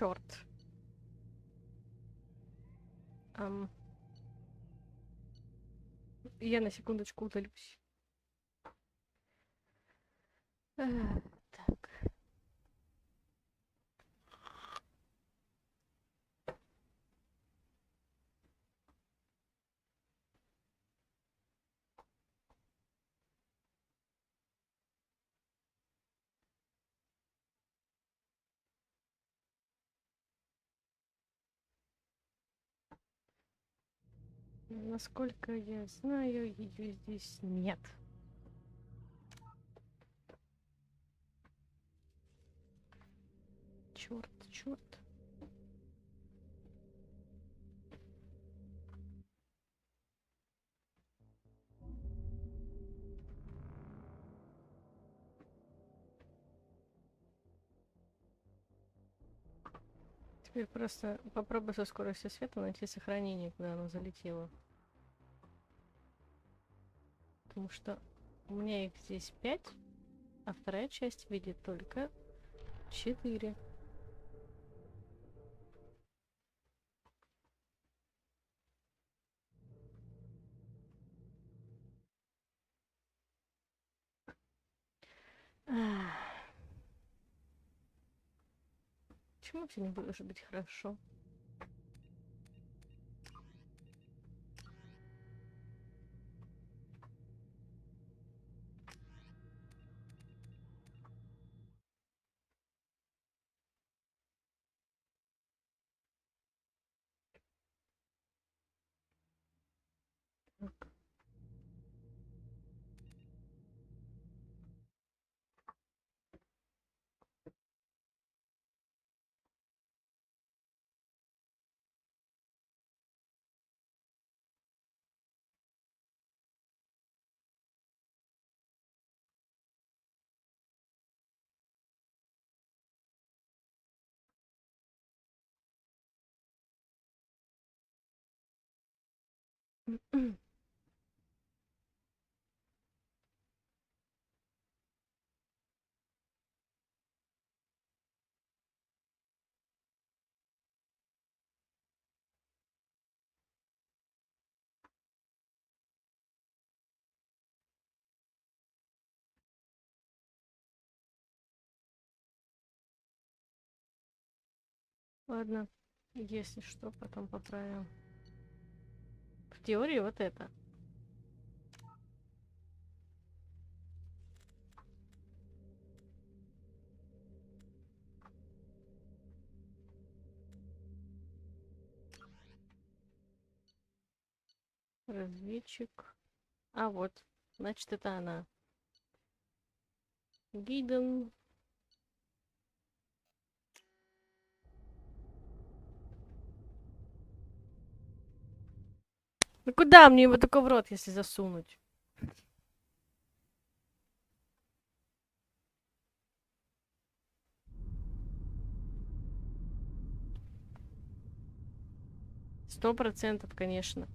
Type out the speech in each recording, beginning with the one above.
Черт. Я на секундочку удалюсь. Так. Насколько я знаю, ее здесь нет. Черт, черт. Теперь просто попробуй со скоростью света найти сохранение, куда оно залетело. Потому что у меня их здесь 5, а вторая часть видит только 4. Почему все не может быть хорошо? Так. Ладно, если что, потом поправим. В теории вот это. Разведчик. А вот, значит, это она. Гиден. Ну куда мне его только в рот, если засунуть? %, конечно.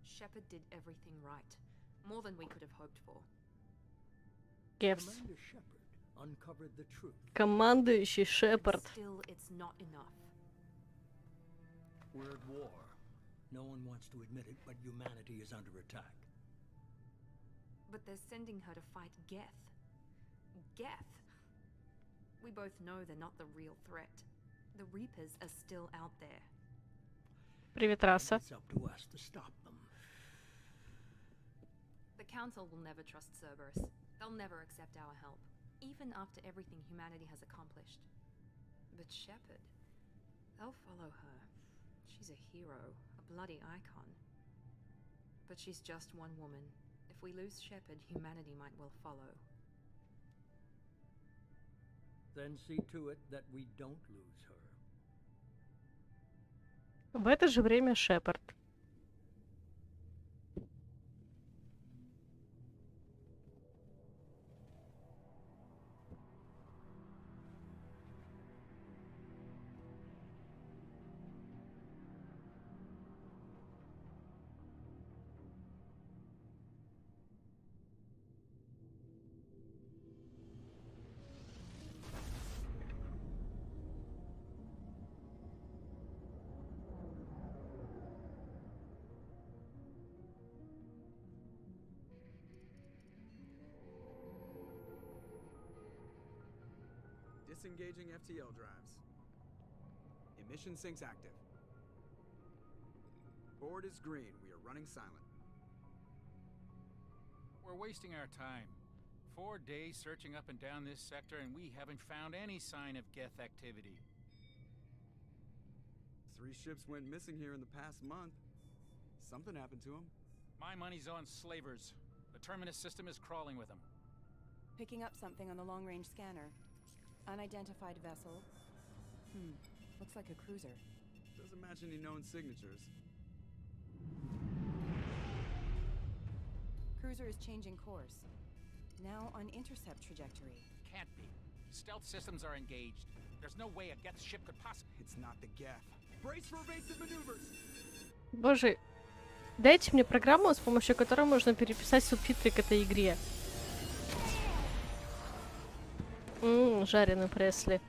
Shepard did everything right. More than we could have hoped for. Кевс. Commander Shepard uncovered the truth. Командующий And Шепард. still, it's not enough. We're at war. No one wants to admit it, but humanity is under attack. But they're sending her to fight Geth. Geth! We both know they're not the real threat. The Reapers are still out there. Привет, раса. It's up to us to stop them. The Council will never trust Cerberus. They'll never accept our help, even after everything humanity has accomplished. But Shepard, they'll follow her. She's a hero, a bloody icon. But she's just one woman. If we lose Shepard, humanity might well follow. Then see to it that we don't lose her. В это же время Шепард. Disengaging FTL drives. Emission sinks active. Board is green. We are running silent. We're wasting our time. 4 days searching up and down this sector, and we haven't found any sign of Geth activity. 3 ships went missing here in the past month. Something happened to them. My money's on slavers. The Terminus system is crawling with them. Picking up something on the long-range scanner. Unidentified vessel. Looks like a cruiser. Doesn't match any known signatures. Cruiser is changing course. Now on intercept trajectory. Can't be. Stealth systems are engaged. There's no way a Geth ship could possibly... It's not the Geth. Brace for evasive maneuvers. Боже, дайте мне программу, с помощью которой можно переписать субтитры к этой игре. Жареный Пресли.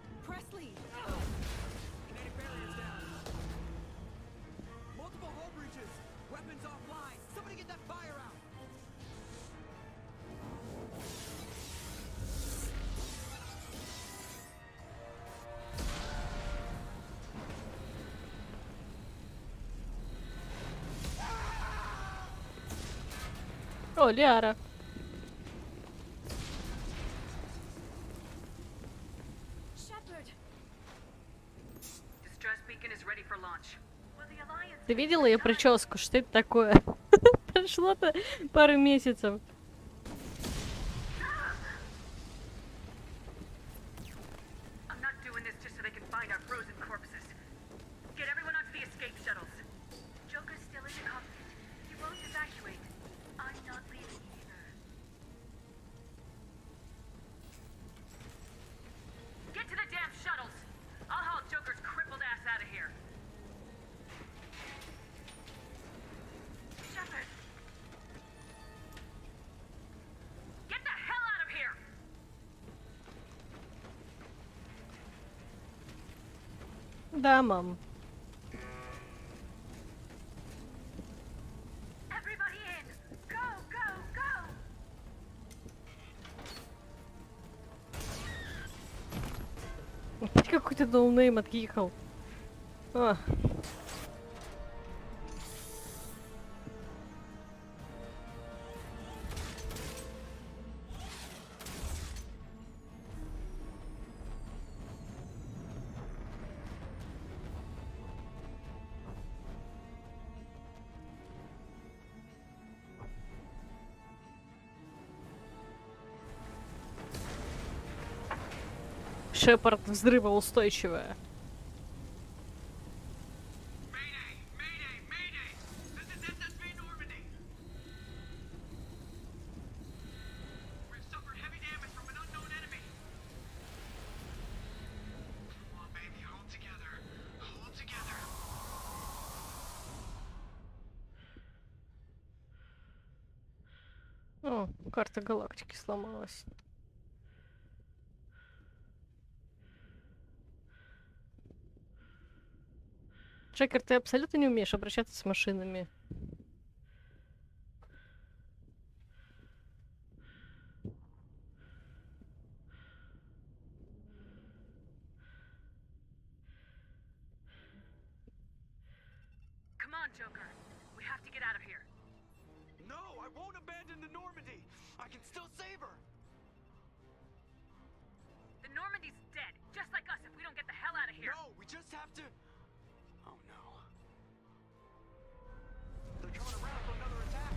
О, Лиара. Ты видела ее прическу? Что это такое? Прошло-то пару месяцев. Да, мам. Опять какой-то ноунейм отъехал. Шепард взрывоустойчивая. О, карта галактики сломалась. Джекер, ты абсолютно не умеешь обращаться с машинами. Come on, Joker. We have to get out of here. No, I won't abandon the Normandy. I can still save her. The Normandy's dead, just like us if we don't get the hell out of here. No, we just have to... Oh no. They're coming around for another attack.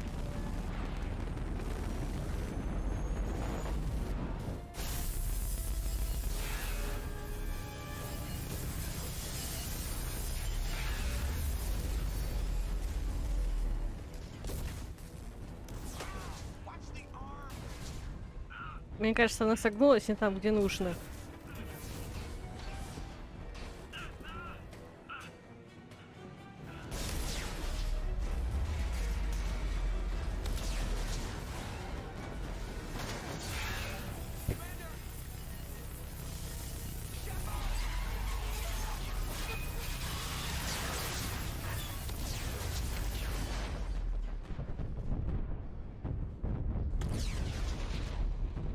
Watch the arm. Мне кажется, она согнулась не там, где нужно.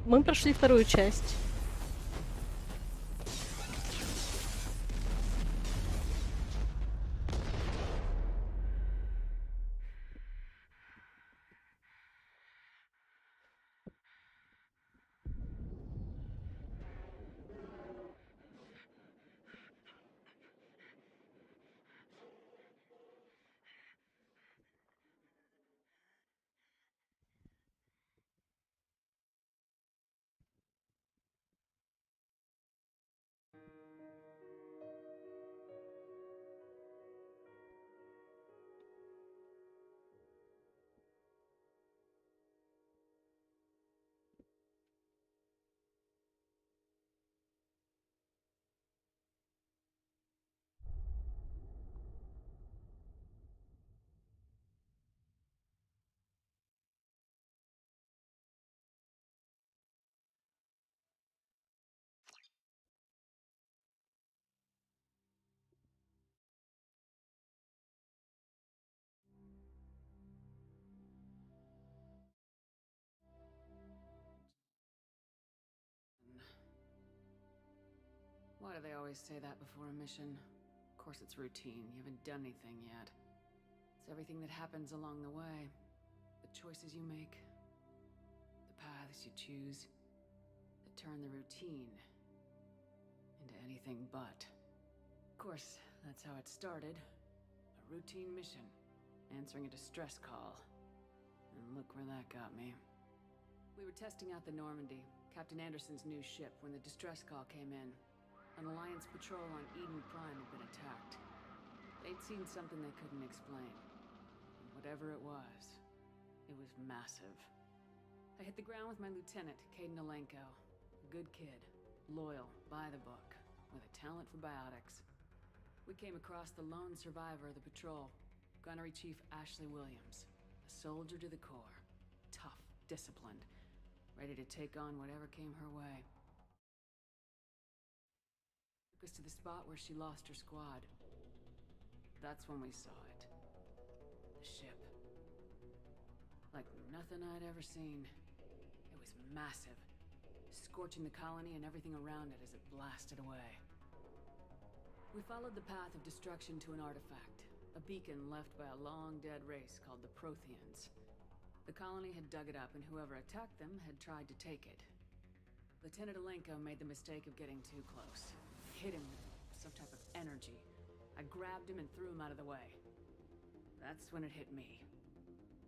Мы прошли вторую часть. Why do they always say that before a mission? Of course it's routine, you haven't done anything yet. It's everything that happens along the way. The choices you make, the paths you choose, that turn the routine into anything but. Of course, that's how it started. A routine mission, answering a distress call. And look where that got me. We were testing out the Normandy, Captain Anderson's new ship, when the distress call came in. An Alliance patrol on Eden Prime had been attacked. They'd seen something they couldn't explain. Whatever it was massive. I hit the ground with my lieutenant, Caden Alenko. A good kid, loyal, by the book, with a talent for biotics. We came across the lone survivor of the patrol, Gunnery Chief Ashley Williams. A soldier to the core. Tough, disciplined, ready to take on whatever came her way. Took us to the spot where she lost her squad. That's when we saw it. The ship. Like nothing I'd ever seen. It was massive, scorching the colony and everything around it as it blasted away. We followed the path of destruction to an artifact, a beacon left by a long-dead race called the Protheans. The colony had dug it up, and whoever attacked them had tried to take it. Lieutenant Alenko made the mistake of getting too close. Hit him with some type of energy. I grabbed him and threw him out of the way. That's when it hit me.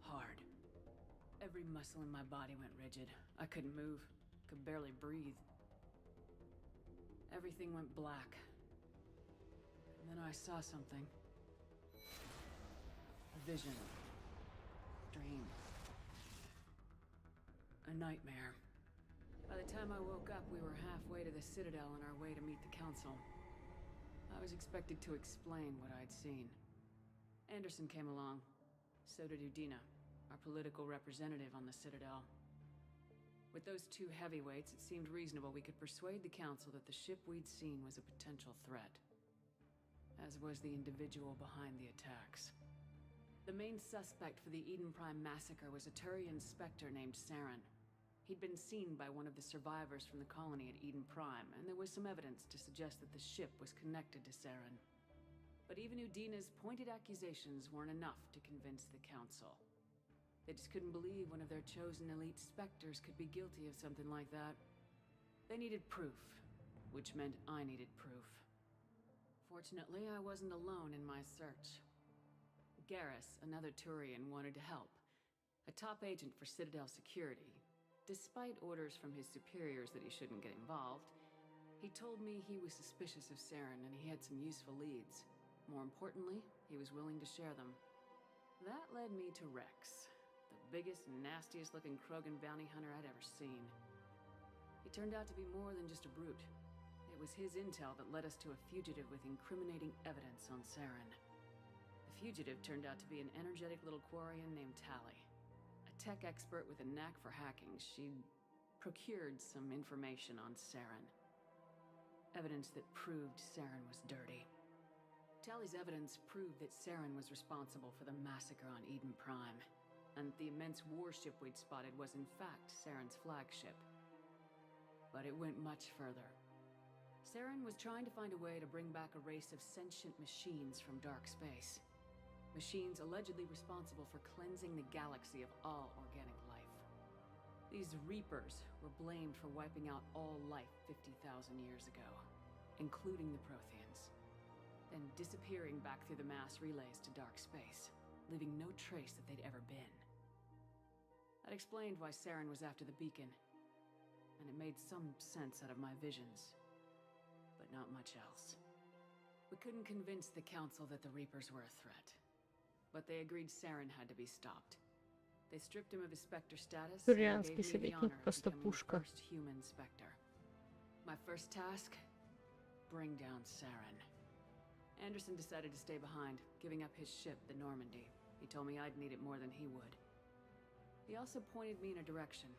Hard. Every muscle in my body went rigid. I couldn't move, could barely breathe. Everything went black. And then I saw something. A vision. Dream. A nightmare. By the time I woke up, we were halfway to the Citadel on our way to meet the Council. I was expected to explain what I'd seen. Anderson came along. So did Udina, our political representative on the Citadel. With those two heavyweights, it seemed reasonable we could persuade the Council that the ship we'd seen was a potential threat. As was the individual behind the attacks. The main suspect for the Eden Prime massacre was a Turian Spectre named Saren. He'd been seen by one of the survivors from the colony at Eden Prime, and there was some evidence to suggest that the ship was connected to Saren. But even Udina's pointed accusations weren't enough to convince the Council. They just couldn't believe one of their chosen elite Spectres could be guilty of something like that. They needed proof, which meant I needed proof. Fortunately, I wasn't alone in my search. Garrus, another Turian, wanted to help. A top agent for Citadel security. Despite orders from his superiors that he shouldn't get involved, he told me he was suspicious of Saren and he had some useful leads. More importantly, he was willing to share them. That led me to Rex, the biggest, nastiest looking Krogan bounty hunter I'd ever seen. He turned out to be more than just a brute. It was his intel that led us to a fugitive with incriminating evidence on Saren. The fugitive turned out to be an energetic little Quarian named Tally. A tech expert with a knack for hacking. She'd procured some information on Saren. Evidence that proved Saren was dirty. Tally's evidence proved that Saren was responsible for the massacre on Eden Prime, and the immense warship we'd spotted was in fact Saren's flagship. But it went much further. Saren was trying to find a way to bring back a race of sentient machines from dark space. Machines allegedly responsible for cleansing the galaxy of all organic life. These Reapers were blamed for wiping out all life 50,000 years ago, including the Protheans. Then disappearing back through the mass relays to dark space, leaving no trace that they'd ever been. That explained why Saren was after the beacon, and it made some sense out of my visions, but not much else. We couldn't convince the Council that the Reapers were a threat, but they agreed Saren had to be stopped. They stripped him of his Spectre status and Турианский gave me the советник honor of просто becoming the пушка. first human Spectre. My first task? Bring down Saren. Anderson decided to stay behind, giving up his ship, the Normandy. He told me I'd need it more than he would. He also pointed me in a direction.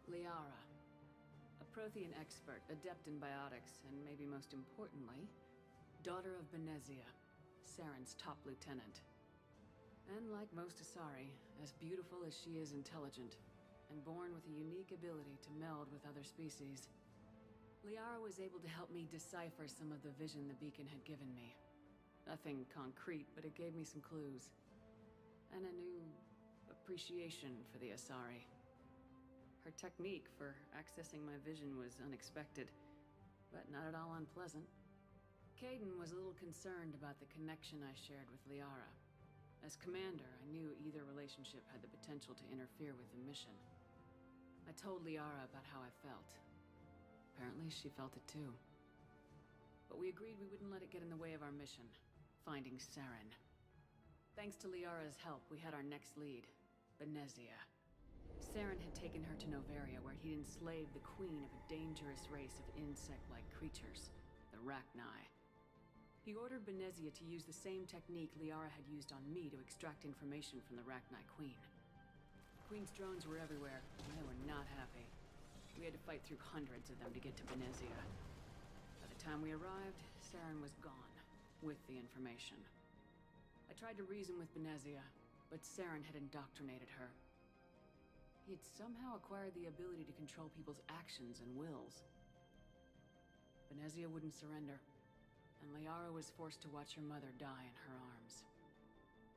Liara, a Prothean expert, adept in biotics, and maybe most importantly, daughter of Benezia, Saren's top lieutenant. And like most Asari, as beautiful as she is intelligent, and born with a unique ability to meld with other species. Liara was able to help me decipher some of the vision the beacon had given me. Nothing concrete, but it gave me some clues. And a new appreciation for the Asari. Her technique for accessing my vision was unexpected, but not at all unpleasant. Caden was a little concerned about the connection I shared with Liara. As commander, I knew either relationship had the potential to interfere with the mission. I told Liara about how I felt. Apparently, she felt it too. But we agreed we wouldn't let it get in the way of our mission, finding Saren. Thanks to Liara's help, we had our next lead, Benezia. Saren had taken her to Noveria, where he'd enslaved the queen of a dangerous race of insect-like creatures, the Rachni. He ordered Benezia to use the same technique Liara had used on me to extract information from the Rachni queen. The queen's drones were everywhere, and they were not happy. We had to fight through hundreds of them to get to Benezia. By the time we arrived, Saren was gone, with the information. I tried to reason with Benezia, but Saren had indoctrinated her. He had somehow acquired the ability to control people's actions and wills. Benezia wouldn't surrender, and Liara was forced to watch her mother die in her arms.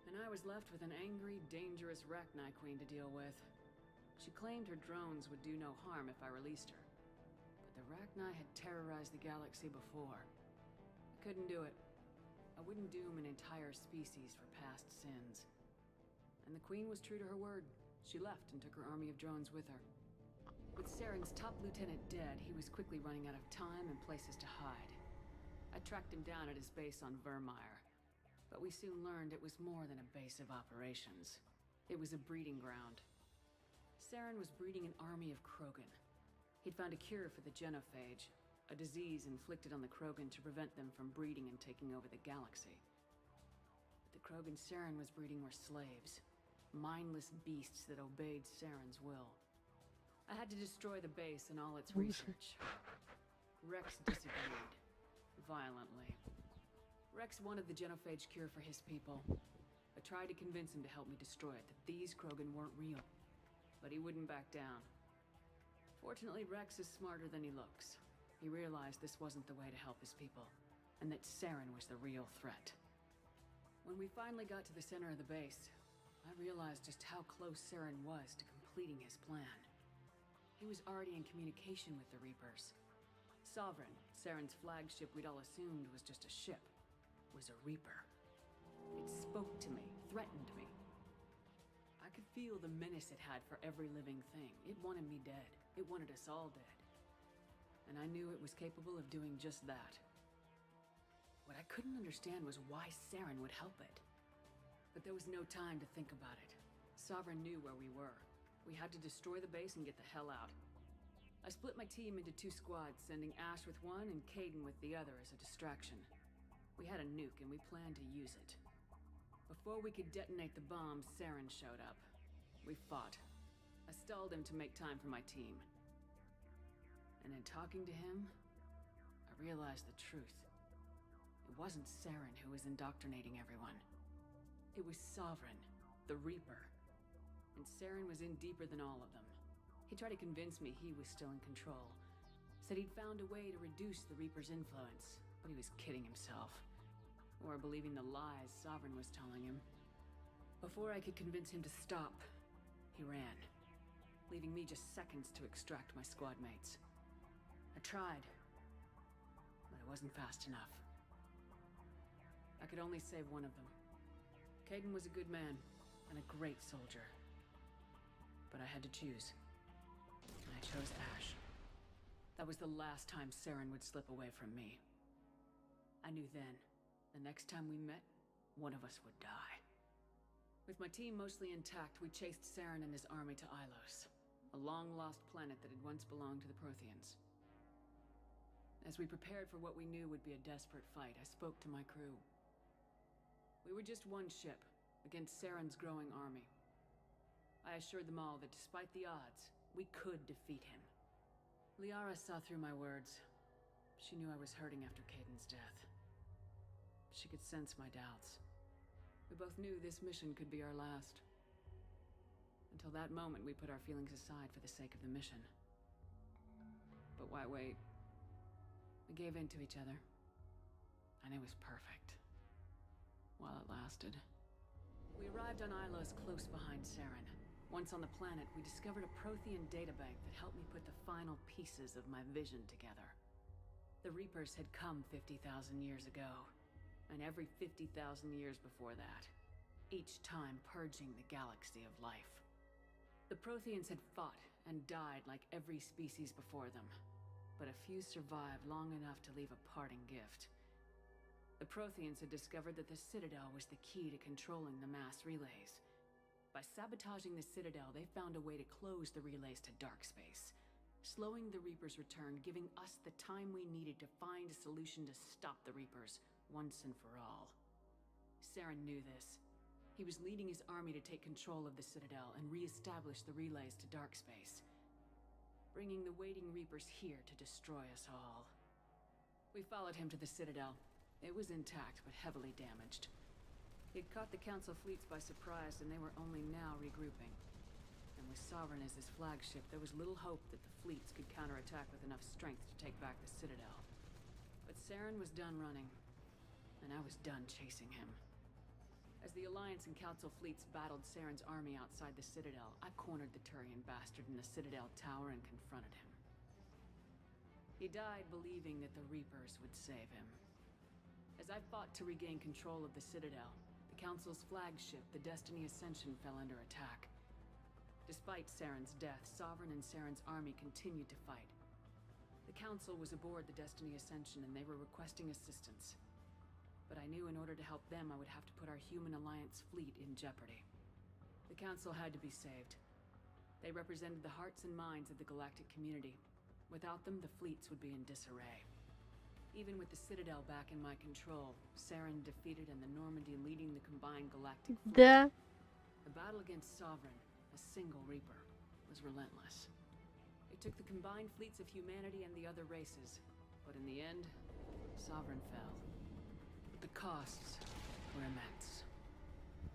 And I was left with an angry, dangerous Rachni queen to deal with. She claimed her drones would do no harm if I released her. But the Rachni had terrorized the galaxy before. I couldn't do it. I wouldn't doom an entire species for past sins. And the queen was true to her word. She left and took her army of drones with her. With Saren's top lieutenant dead, he was quickly running out of time and places to hide. I tracked him down at his base on Vermeer, but we soon learned it was more than a base of operations. It was a breeding ground. Saren was breeding an army of Krogan. He'd found a cure for the genophage, a disease inflicted on the Krogan to prevent them from breeding and taking over the galaxy. But the Krogan Saren was breeding were slaves, mindless beasts that obeyed Saren's will. I had to destroy the base and all its research. Rex disagreed, violently. Rex wanted the genophage cure for his people. I tried to convince him to help me destroy it, that these Krogan weren't real. But he wouldn't back down. Fortunately, Rex is smarter than he looks. He realized this wasn't the way to help his people, and that Saren was the real threat. When we finally got to the center of the base, I realized just how close Saren was to completing his plan. He was already in communication with the Reapers. Sovereign, Saren's flagship we'd all assumed was just a ship, was a Reaper. It spoke to me, threatened me. I could feel the menace it had for every living thing. It wanted me dead. It wanted us all dead. And I knew it was capable of doing just that. What I couldn't understand was why Saren would help it. But there was no time to think about it. Sovereign knew where we were. We had to destroy the base and get the hell out. I split my team into 2 squads, sending Ash with one and Caden with the other as a distraction. We had a nuke and we planned to use it. Before we could detonate the bomb, Saren showed up. We fought. I stalled him to make time for my team. And in talking to him, I realized the truth. It wasn't Saren who was indoctrinating everyone. It was Sovereign, the Reaper. And Saren was in deeper than all of them. He tried to convince me he was still in control. Said he'd found a way to reduce the Reaper's influence, but he was kidding himself. Or believing the lies Sovereign was telling him. Before I could convince him to stop, he ran, leaving me just seconds to extract my squad mates. I tried, but it wasn't fast enough. I could only save one of them. Caden was a good man, and a great soldier. But I had to choose. And I chose Ash. That was the last time Saren would slip away from me. I knew then, the next time we met, one of us would die. With my team mostly intact, we chased Saren and his army to Ilos, a long-lost planet that had once belonged to the Protheans. As we prepared for what we knew would be a desperate fight, I spoke to my crew. We were just one ship, against Saren's growing army. I assured them all that despite the odds, we could defeat him. Liara saw through my words. She knew I was hurting after Caden's death. She could sense my doubts. We both knew this mission could be our last. Until that moment, we put our feelings aside for the sake of the mission. But why wait? gave in to each other. And it was perfect. While it lasted. We arrived on Ilos close behind Saren. Once on the planet, we discovered a Prothean databank that helped me put the final pieces of my vision together. The Reapers had come 50,000 years ago, and every 50,000 years before that, each time purging the galaxy of life. The Protheans had fought and died like every species before them, but a few survived long enough to leave a parting gift. The Protheans had discovered that the Citadel was the key to controlling the mass relays. By sabotaging the Citadel, they found a way to close the relays to dark space, slowing the Reapers' return, giving us the time we needed to find a solution to stop the Reapers once and for all. Saren knew this. He was leading his army to take control of the Citadel and re-establish the relays to dark space, bringing the waiting Reapers here to destroy us all. We followed him to the Citadel. It was intact, but heavily damaged. He'd caught the Council fleets by surprise, and they were only now regrouping. And with Sovereign as his flagship, there was little hope that the fleets could counterattack with enough strength to take back the Citadel. But Saren was done running, and I was done chasing him. As the Alliance and Council fleets battled Saren's army outside the Citadel, I cornered the Turian bastard in the Citadel tower and confronted him. He died believing that the Reapers would save him. As I fought to regain control of the Citadel, the Council's flagship, the Destiny Ascension, fell under attack. Despite Saren's death, Sovereign and Saren's army continued to fight. The Council was aboard the Destiny Ascension and they were requesting assistance. But I knew in order to help them, I would have to put our human Alliance fleet in jeopardy. The Council had to be saved. They represented the hearts and minds of the galactic community. Without them, the fleets would be in disarray. Even with the Citadel back in my control, Saren defeated and the Normandy leading the combined galactic fleet. Да. The battle against Sovereign, a single Reaper, was relentless. It took the combined fleets of humanity and the other races, but in the end, Sovereign fell. But the costs were immense.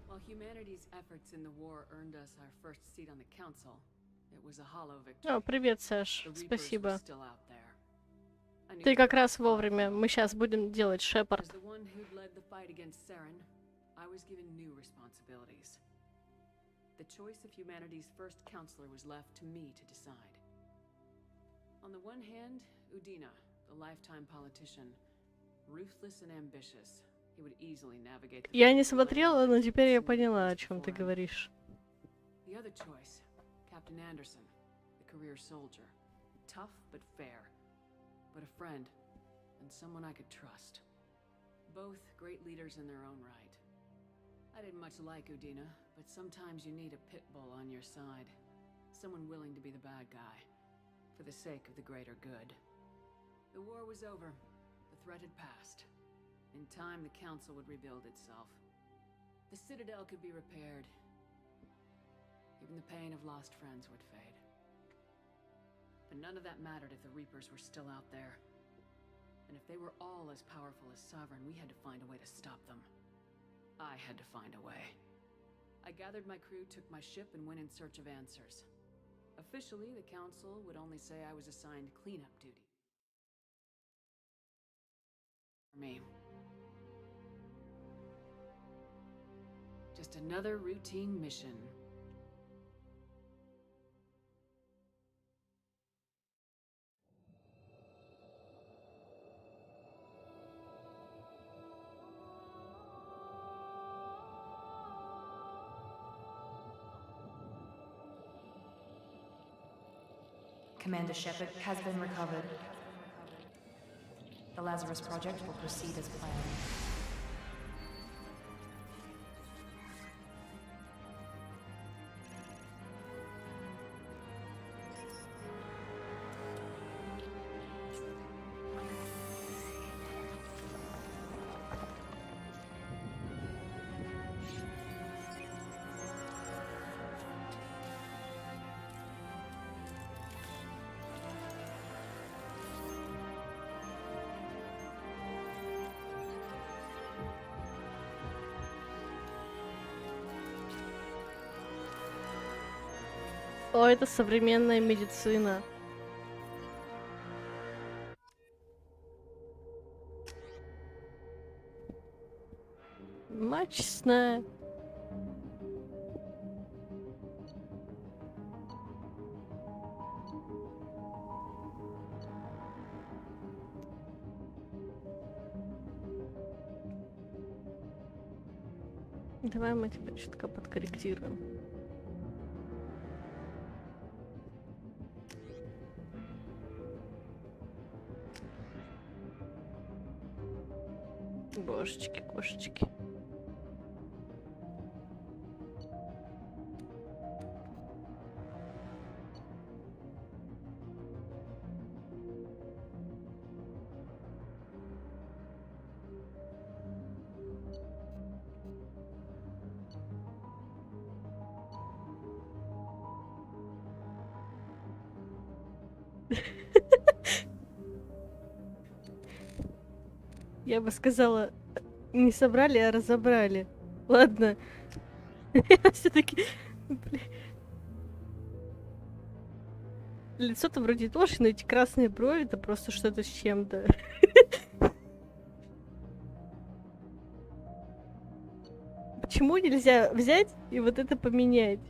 While humanity's efforts in the war earned us our first seat on the Council, it was a hollow victory. О, привет, Саш. The Reapers were Спасибо. still out there. I knew Ты that как the раз cost вовремя. Мы сейчас будем делать As Шепард. the one who'd led the fight against Saren, I was given new responsibilities. The choice of humanity's first counselor was left to me to decide. On the one hand, Udina, the lifetime politician, ruthless and ambitious. He would easily navigate the Я не physical смотрела, но landscape теперь я smoothly поняла, as о чем ты before him. говоришь. The other choice, Captain Anderson, the career soldier. Tough but fair. But a friend, and someone I could trust. Both great leaders in their own right. I didn't much like Udina, but sometimes you need a pit bull on your side. Someone willing to be the bad guy, for the sake of the greater good. The war was over. The threat had passed. In time, the Council would rebuild itself. The Citadel could be repaired. Even the pain of lost friends would fade. But none of that mattered if the Reapers were still out there. And if they were all as powerful as Sovereign, we had to find a way to stop them. I had to find a way. I gathered my crew, took my ship, and went in search of answers. Officially, the Council would only say I was assigned cleanup duty. For me. Just another routine mission. Commander Shepard has been recovered. The Lazarus project will proceed as planned. О, это современная медицина. Мать честная. Давай мы тебя чутка подкорректируем. Божечки, кошечки. Я бы сказала, не собрали, а разобрали. Ладно. Все-таки. Лицо-то вроде тоже, но эти красные брови это просто что-то с чем-то. Почему нельзя взять и вот это поменять?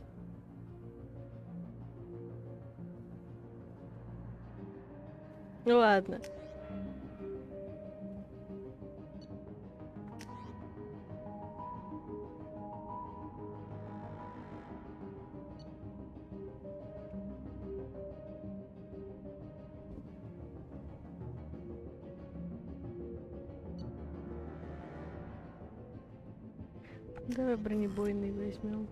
Ну ладно. Давай бронебойный возьмем.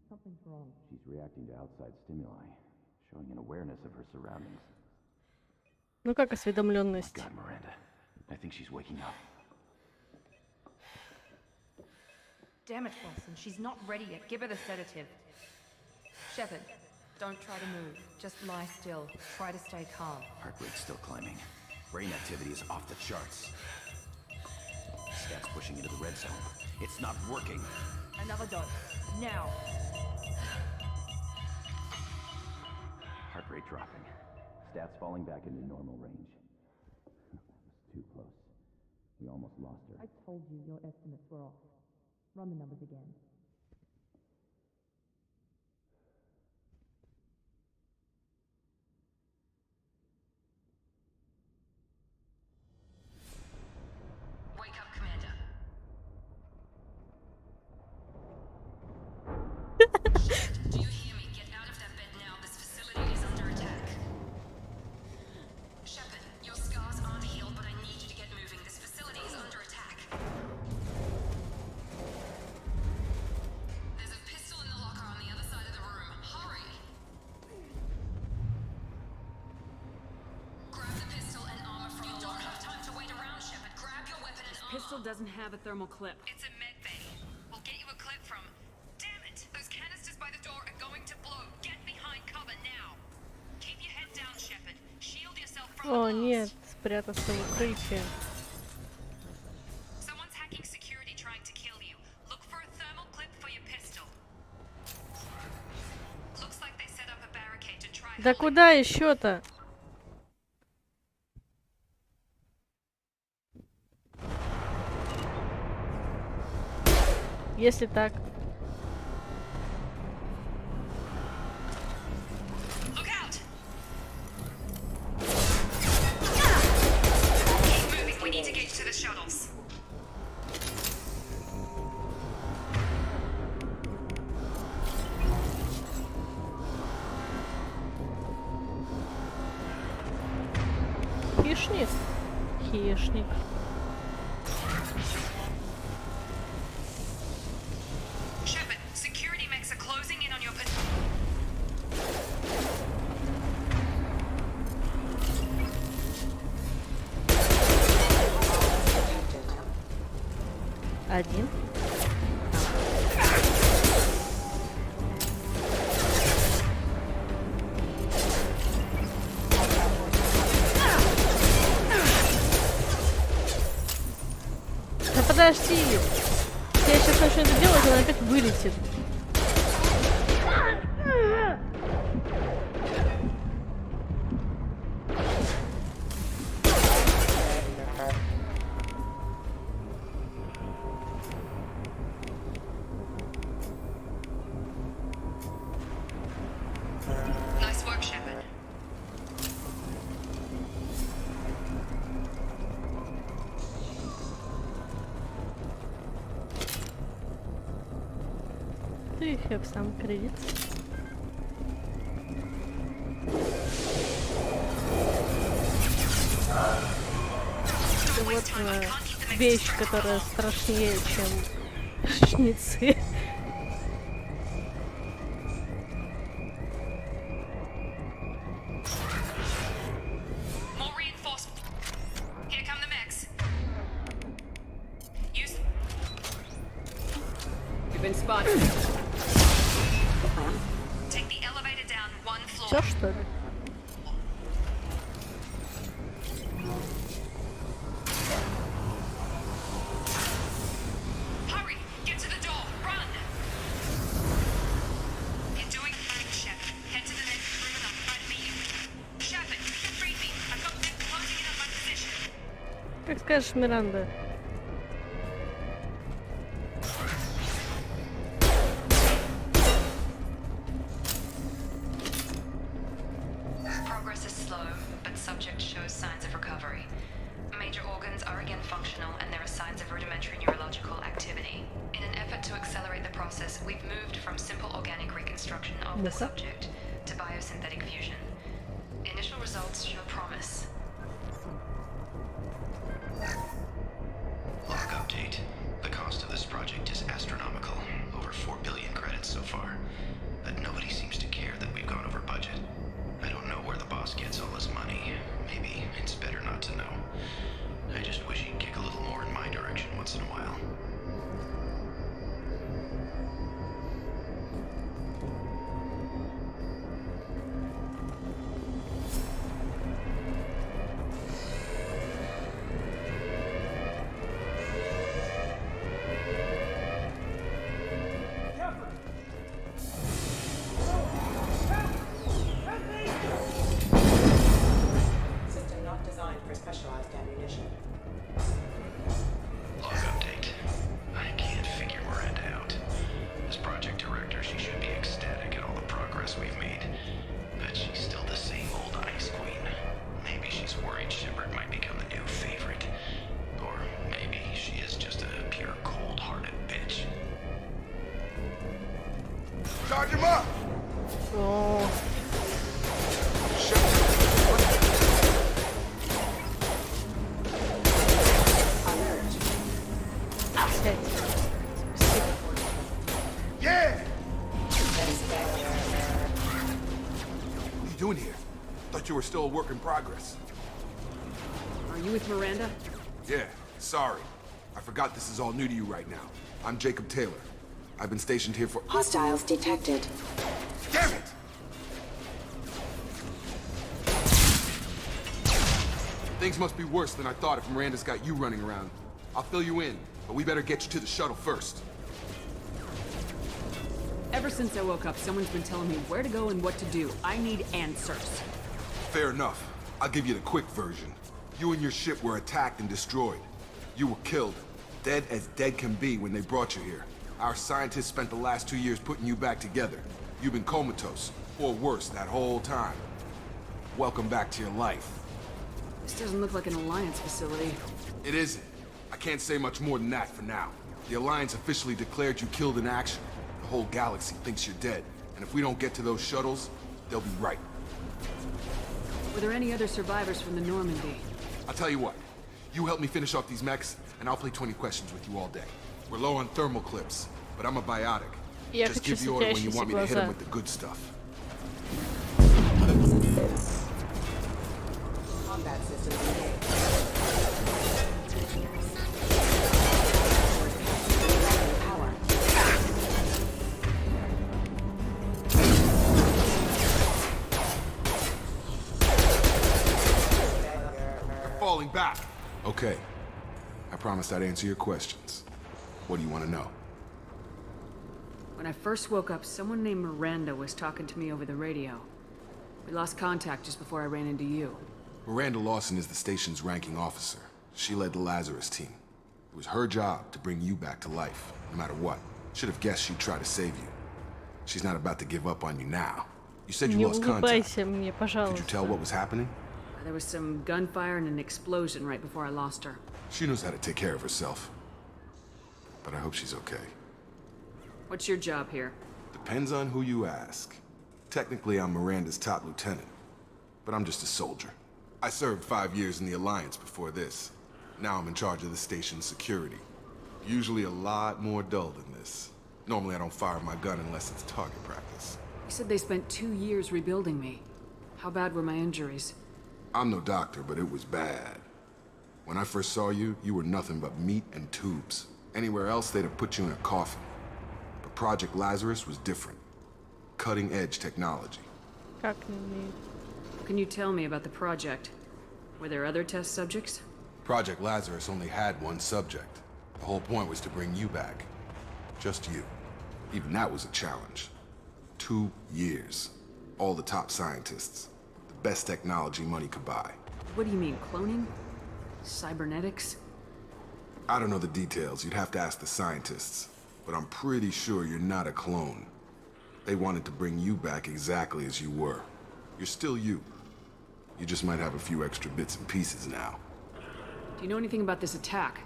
Something's wrong. She's reacting to outside stimuli, showing an awareness of her surroundings. Ну как осведомленность? God, Miranda. I think she's waking up. Damn it, Wilson. She's not ready yet. Give her the sedative. Shepard, don't try to move. Just lie still. Try to stay calm. Heart rate's still climbing. Brain activity is off the charts. Stats pushing into the red zone. It's not working. Another dose. Now. Heart rate dropping. Stats falling back into normal range. That was too close. We almost lost her. I told you your estimates were off. Run the numbers again. Wake up, Commander. Do you hear me? Get out of that bed now. This facility is under attack. Shepard, your scars aren't healed, but I need you to get moving. This facility is under attack. There's a pistol in the locker on the other side of the room. Hurry! Grab the pistol and armor from the locker. You don't have time to wait around, Shepard. Grab your weapon and armor. Pistol doesn't have a thermal clip. It's a med bay. We'll get you a clip from... Damn it! Those canisters by the door are going to blow. Get behind cover now. Keep your head down, Shepard. Shield yourself from О, the нет, blast. спрятался в укрытие. Someone's hacking security trying to kill you. Look for a thermal clip for your pistol. Looks like they set up a barricade to try Да holding- куда еще-то? Если так. Look out! Keep moving. We need to get to the shuttles. Хищник. Хищник. Shepard, security mechs are closing in on your position. Один. Да подожди! Я сейчас начну это делать, он опять вылетит. Do you have some credits? Вот вещь, которая страшнее, чем шницы. Все, что ли? Как скажешь, Миранда. Progress is slow, but subject shows signs of recovery. Major organs are again functional, and there are signs of rudimentary neurological activity. In an effort to accelerate the process, we've moved from simple organic reconstruction of the subject to biosynthetic fusion. Initial results show promise. Log update. The cost of this project is astronomical. Over 4 billion credits so far. But nobody seems to care that we've gone over budget. I don't know where the boss gets all his money. Maybe it's better not to know. I just wish he'd kick a little more in my direction once in a while. Charge him up! Oh. Yeah! What are you doing here? Thought you were still a work in progress. Are you with Miranda? Yeah, sorry. I forgot this is all new to you right now. I'm Jacob Taylor. I've been stationed here for— Hostiles detected. Damn it! Things must be worse than I thought if Miranda's got you running around. I'll fill you in, but we better get you to the shuttle first. Ever since I woke up, someone's been telling me where to go and what to do. I need answers. Fair enough. I'll give you the quick version. You and your ship were attacked and destroyed. You were killed. Dead as dead can be when they brought you here. Our scientists spent the last 2 years putting you back together. You've been comatose, or worse, that whole time. Welcome back to your life. This doesn't look like an Alliance facility. It isn't. I can't say much more than that for now. The Alliance officially declared you killed in action. The whole galaxy thinks you're dead. And if we don't get to those shuttles, they'll be right. Were there any other survivors from the Normandy? I'll tell you what. You help me finish off these mechs, and I'll play 20 questions with you all day. We're low on thermal clips, but I'm a biotic. Just give the order when you want me to hit him with the good stuff. Combat system engaged. Power. You're falling back. Okay. I promised I'd answer your questions. What do you want to know? When I first woke up, someone named Miranda was talking to me over the radio. We lost contact just before I ran into you. Miranda Lawson is the station's ranking officer. She led the Lazarus team. It was her job to bring you back to life, no matter what. Should have guessed she'd try to save you. She's not about to give up on you now. You said you lost contact. Could you tell what was happening? There was some gunfire and an explosion right before I lost her. She knows how to take care of herself. But I hope she's okay. What's your job here? Depends on who you ask. Technically, I'm Miranda's top lieutenant, but I'm just a soldier. I served 5 years in the Alliance before this. Now I'm in charge of the station's security. Usually a lot more dull than this. Normally I don't fire my gun unless it's target practice. You said they spent 2 years rebuilding me. How bad were my injuries? I'm no doctor, but it was bad. When I first saw you, you were nothing but meat and tubes. Anywhere else, they'd have put you in a coffin. But Project Lazarus was different. Cutting-edge technology. Как не... Can you tell me about the project? Were there other test subjects? Project Lazarus only had one subject. The whole point was to bring you back. Just you. Even that was a challenge. 2 years. All the top scientists. The best technology money could buy. What do you mean, cloning? Cybernetics? I don't know the details. You'd have to ask the scientists. But I'm pretty sure you're not a clone. They wanted to bring you back exactly as you were. You're still you. You just might have a few extra bits and pieces now. Do you know anything about this attack?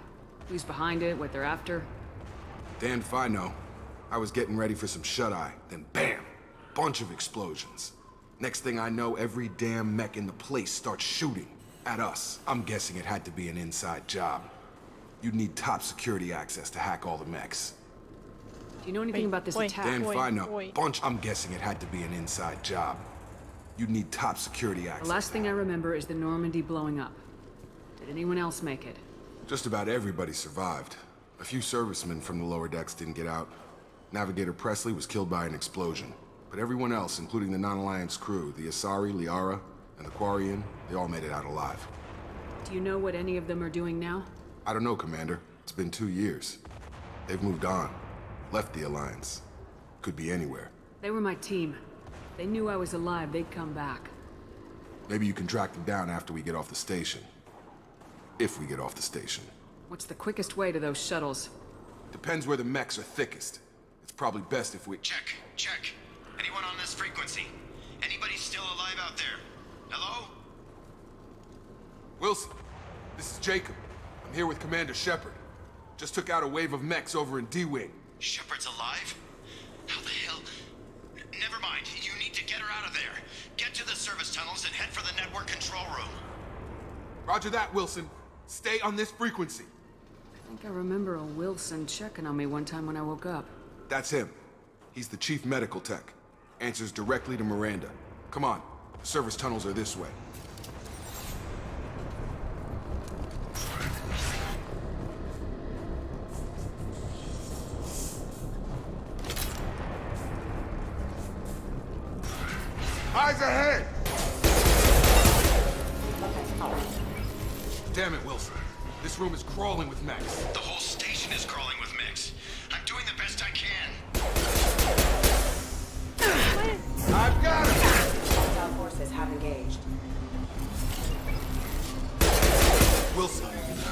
Who's behind it, what they're after? Damned if I know. I was getting ready for some shut-eye, then bam! Bunch of explosions. Next thing I know, every damn mech in the place starts shooting. At us. I'm guessing it had to be an inside job. You'd need top security access to hack all the mechs. Do you know anything about this attack? Damned if I know. I'm guessing it had to be an inside job. You'd need top security access. The last thing I remember is the Normandy blowing up. Did anyone else make it? Just about everybody survived. A few servicemen from the lower decks didn't get out. Navigator Presley was killed by an explosion. But everyone else, including the non-Alliance crew, the Asari, Liara, and the Quarian, they all made it out alive. Do you know what any of them are doing now? I don't know, Commander. It's been 2 years. They've moved on. Left the Alliance. Could be anywhere. They were my team. They knew I was alive, they'd come back. Maybe you can track them down after we get off the station. If we get off the station. What's the quickest way to those shuttles? Depends where the mechs are thickest. It's probably best if we... Check. Anyone on this frequency? Anybody still alive out there? Hello? Wilson, this is Jacob. I'm here with Commander Shepard. Just took out a wave of mechs over in D-Wing. Shepard's alive? How the hell? Never mind. You need to get her out of there. Get to the service tunnels and head for the network control room. Roger that, Wilson. Stay on this frequency. I think I remember a Wilson checking on me one time when I woke up. That's him. He's the chief medical tech. Answers directly to Miranda. Come on. The service tunnels are this way. Eyes ahead! Damn it, Wilson. This room is crawling with mechs. The whole station is crawling with mechs. I'm doing the best I can. I've got him! Hostile forces have engaged. Wilson,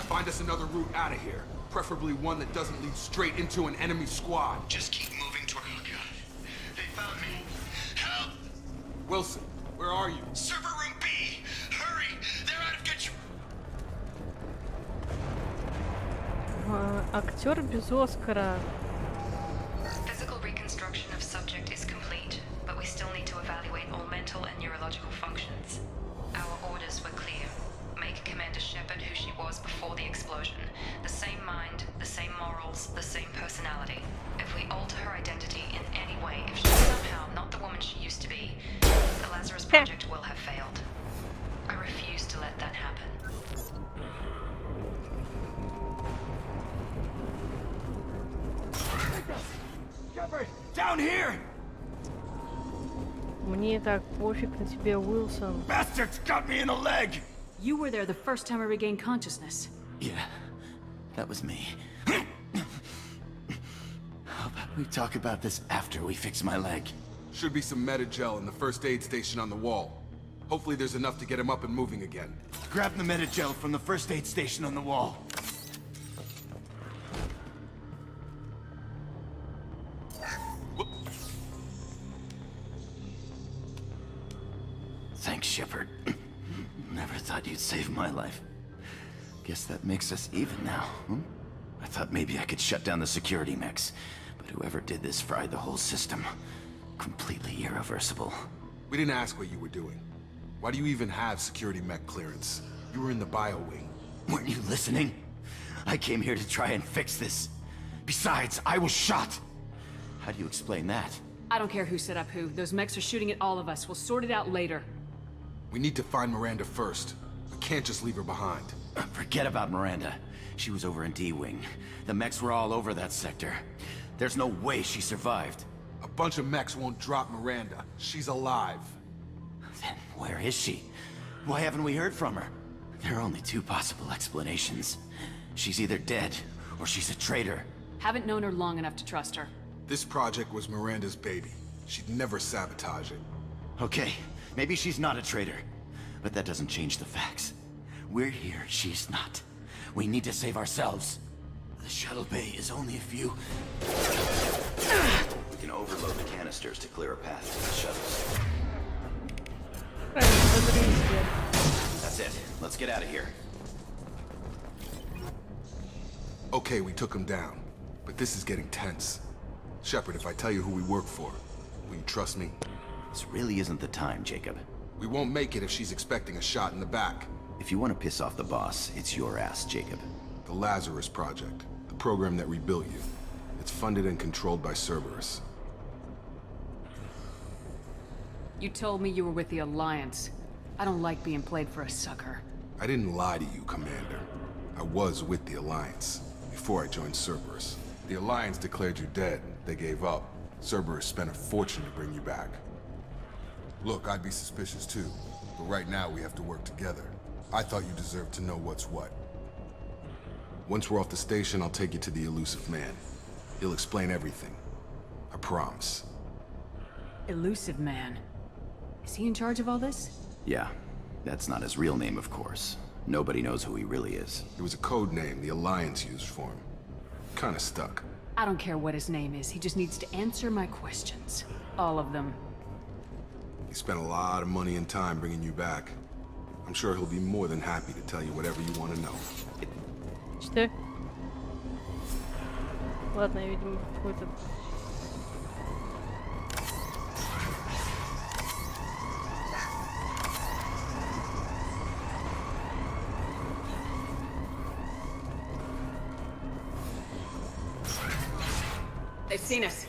find us another route out of here. Preferably one that doesn't lead straight into an enemy squad. Just keep moving toward... Oh, God. They found me. Help! Wilson, where are you? Server room B! Hurry! They're out of control! Актер без Оскара. Physical reconstruction of subject is complete, but we still need to evaluate all mental and neurological functions. Our orders were clear. Make Commander Shepard who she was before the explosion. The same mind, the same morals, the same personality. If we alter her identity in any way, if she's somehow not the woman she used to be, the Lazarus Project will have failed. I refuse to let that happen. Shepard, down here! Мне так пофиг на тебе, Уилсон. Bastards got me in the leg! You were there the first time I regained consciousness. Yeah, that was me. How about we talk about this after we fix my leg? Should be some Metagel in the first aid station on the wall. Hopefully there's enough to get him up and moving again. Grab the Metagel from the first aid station on the wall. Thanks, Shepard. Never thought you'd save my life. Guess that makes us even now, huh? I thought maybe I could shut down the security mechs, But whoever did this fried the whole system. Completely irreversible. We didn't ask what you were doing. Why do you even have security mech clearance? You were in the bio wing. Weren't you listening? I came here to try and fix this. Besides, I was shot. How do you explain that? I don't care who set up who. Those mechs are shooting at all of us. We'll sort it out later. We need to find Miranda first. We can't just leave her behind. Forget about Miranda. She was over in D-Wing. The mechs were all over that sector. There's no way she survived. A bunch of mechs won't drop Miranda. She's alive. Then where is she? Why haven't we heard from her? There are only two possible explanations. She's either dead, or she's a traitor. Haven't known her long enough to trust her. This project was Miranda's baby. She'd never sabotage it. Okay, maybe she's not a traitor. But that doesn't change the facts. We're here, she's not. We need to save ourselves. The shuttle bay is only a few... We can overload the canisters to clear a path to the shuttles. That's it. Let's get out of here. Okay, we took him down. But this is getting tense. Shepard, if I tell you who we work for, will you trust me? This really isn't the time, Jacob. We won't make it if she's expecting a shot in the back. If you want to piss off the boss, it's your ass, Jacob. The Lazarus Project. The program that rebuilt you. It's funded and controlled by Cerberus. You told me you were with the Alliance. I don't like being played for a sucker. I didn't lie to you, Commander. I was with the Alliance, before I joined Cerberus. The Alliance declared you dead. They gave up. Cerberus spent a fortune to bring you back. Look, I'd be suspicious too, but right now we have to work together. I thought you deserved to know what's what. Once we're off the station, I'll take you to the elusive man. He'll explain everything. I promise. Elusive man. Is he in charge of all this? Yeah. That's not his real name, of course. Nobody knows who he really is. It was a code name the Alliance used for him. Kinda stuck. I don't care what his name is. He just needs to answer my questions. All of them. He spent a lot of money and time bringing you back. I'm sure he'll be more than happy to tell you whatever you want to know. Что? Ладно, я, видимо, какой-то... They've seen us.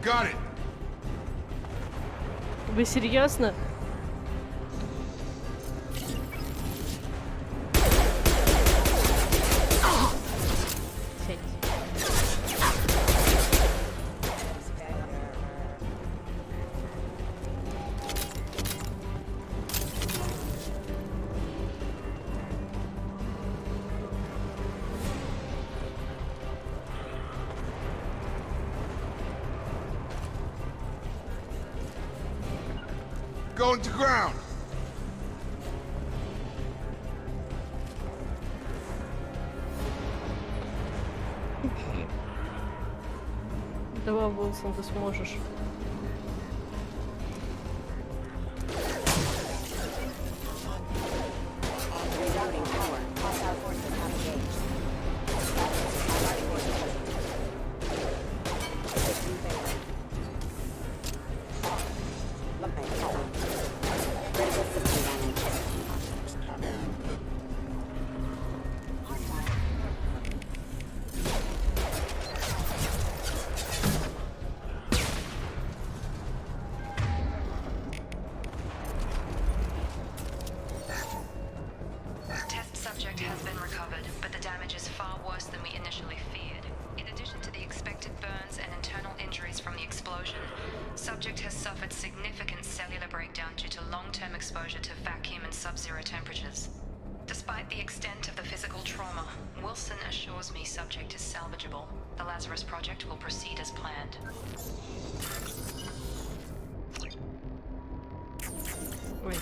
Got it. Вы серьезно? Going to ground. Давай, Уилсон, ты сможешь. Subject has suffered significant cellular breakdown due to long-term exposure to vacuum and sub-zero temperatures. Despite Despite the extent of the physical trauma, Wilson assures me subject is salvageable. The Lazarus project will proceed as planned. Ой.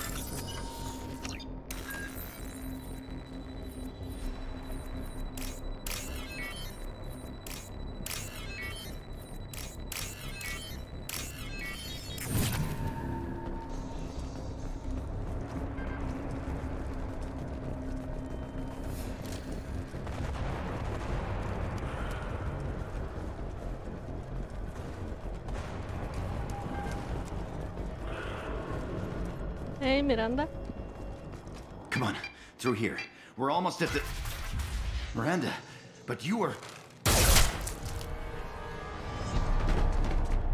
Hey, Miranda. Come on, through here. We're almost at the... Miranda, but you were...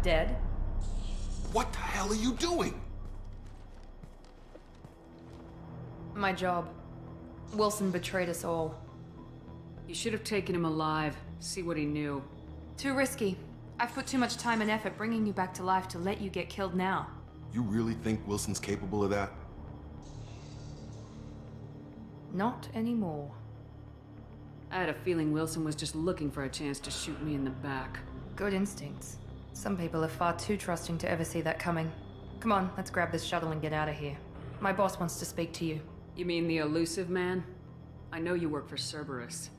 Dead? What the hell are you doing? My job. Wilson betrayed us all. You should have taken him alive. See what he knew. Too risky. I've put too much time and effort bringing you back to life to let you get killed now. You really think Wilson's capable of that? Not anymore. I had a feeling Wilson was just looking for a chance to shoot me in the back. Good instincts. Some people are far too trusting to ever see that coming. Come on, let's grab this shuttle and get out of here. My boss wants to speak to you. You mean the elusive man? I know you work for Cerberus.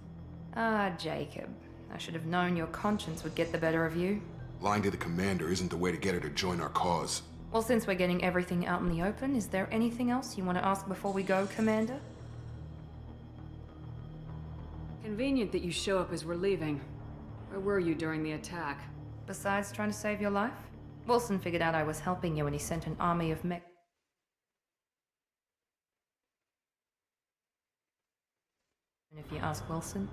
Ah, Jacob. I should have known your conscience would get the better of you. Lying to the commander isn't the way to get her to join our cause. Well, since we're getting everything out in the open, is there anything else you want to ask before we go, Commander? Convenient that you show up as we're leaving. Where were you during the attack? Besides trying to save your life? Wilson figured out I was helping you when he sent an army of mech... And if you ask Wilson...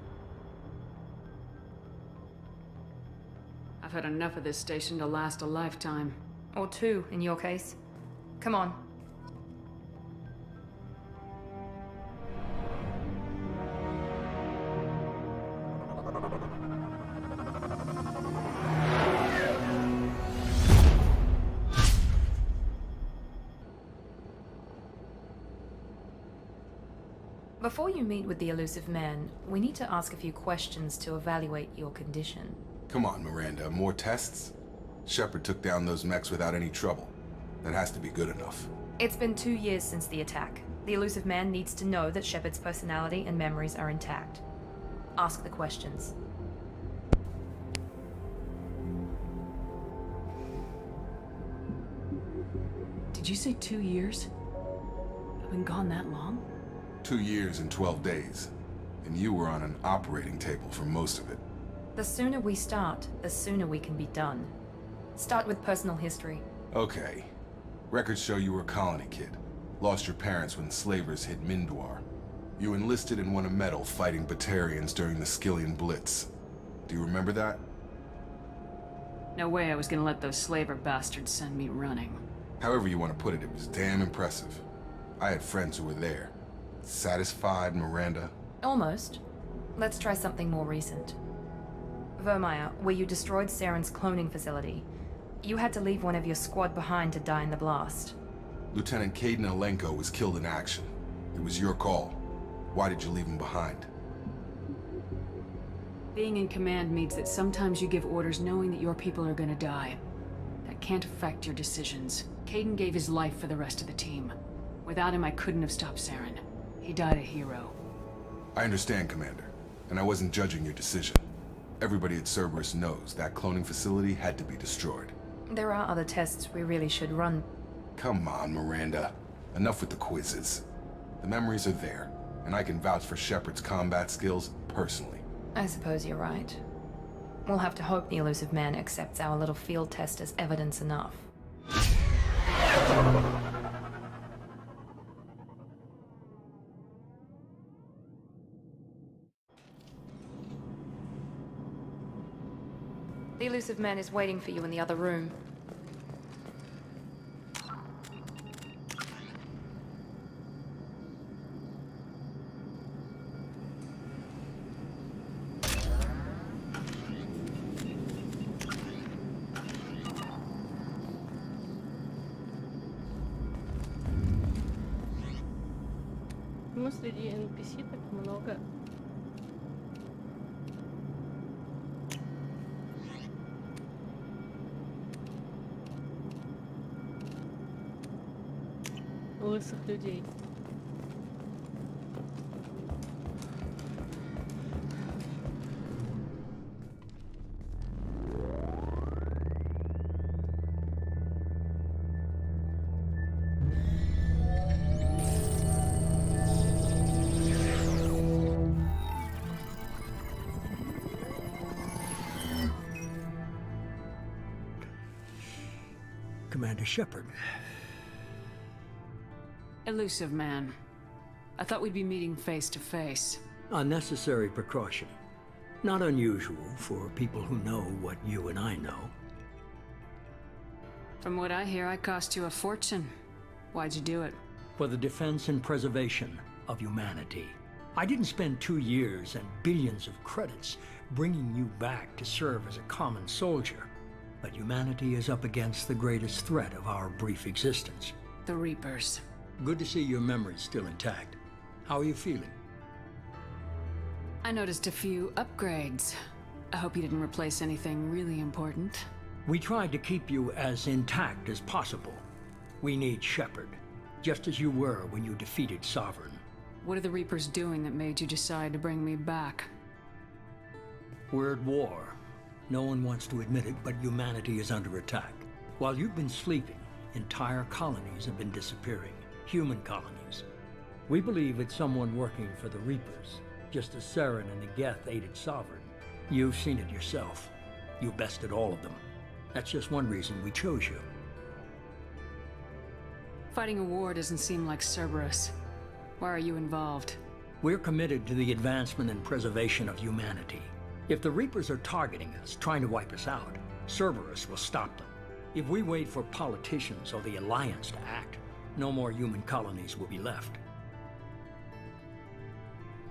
I've had enough of this station to last a lifetime. Or two, in your case. Come on. Before you meet with the elusive man, we need to ask a few questions to evaluate your condition. Come on, Miranda, more tests? Shepard took down those mechs without any trouble. That has to be good enough. It's been 2 years since the attack. The elusive man needs to know that Shepard's personality and memories are intact. Ask the questions. Did you say 2 years? I've been gone that long? 2 years and 12 days. And you were on an operating table for most of it. The sooner we start, the sooner we can be done. Start with personal history. Okay. Records show you were a colony kid. Lost your parents when slavers hit Mindwar. You enlisted and won a medal fighting Batarians during the Skillian Blitz. Do you remember that? No way I was gonna let those slaver bastards send me running. However you want to put it, it was damn impressive. I had friends who were there. Satisfied, Miranda? Almost. Let's try something more recent. Vermeer, where you destroyed Saren's cloning facility. You had to leave one of your squad behind to die in the blast. Lieutenant Caden Alenko was killed in action. It was your call. Why did you leave him behind? Being in command means that sometimes you give orders knowing that your people are gonna die. That can't affect your decisions. Caden gave his life for the rest of the team. Without him, I couldn't have stopped Saren. He died a hero. I understand, Commander. And I wasn't judging your decision. Everybody at Cerberus knows that cloning facility had to be destroyed. There are other tests we really should run. Come on, Miranda. Enough with the quizzes. The memories are there, and I can vouch for Shepard's combat skills personally. I suppose you're right. We'll have to hope the elusive man accepts our little field test as evidence enough. The elusive man is waiting for you in the other room. Почему среди NPC так много лысых людей? Commander Shepard. Elusive man. I thought we'd be meeting face to face. A necessary precaution. Not unusual for people who know what you and I know. From what I hear, I cost you a fortune. Why'd you do it? For the defense and preservation of humanity. I didn't spend 2 years and billions of credits bringing you back to serve as a common soldier. But humanity is up against the greatest threat of our brief existence. The Reapers. Good to see your memory's still intact. How are you feeling? I noticed a few upgrades. I hope you didn't replace anything really important. We tried to keep you as intact as possible. We need Shepard, just as you were when you defeated Sovereign. What are the Reapers doing that made you decide to bring me back? We're at war. No one wants to admit it, but humanity is under attack. While you've been sleeping, entire colonies have been disappearing. Human colonies. We believe it's someone working for the Reapers, just as Saren and the Geth aided Sovereign. You've seen it yourself. You bested all of them. That's just one reason we chose you. Fighting a war doesn't seem like Cerberus. Why are you involved? We're committed to the advancement and preservation of humanity. If the Reapers are targeting us, trying to wipe us out, Cerberus will stop them. If we wait for politicians or the Alliance to act, no more human colonies will be left.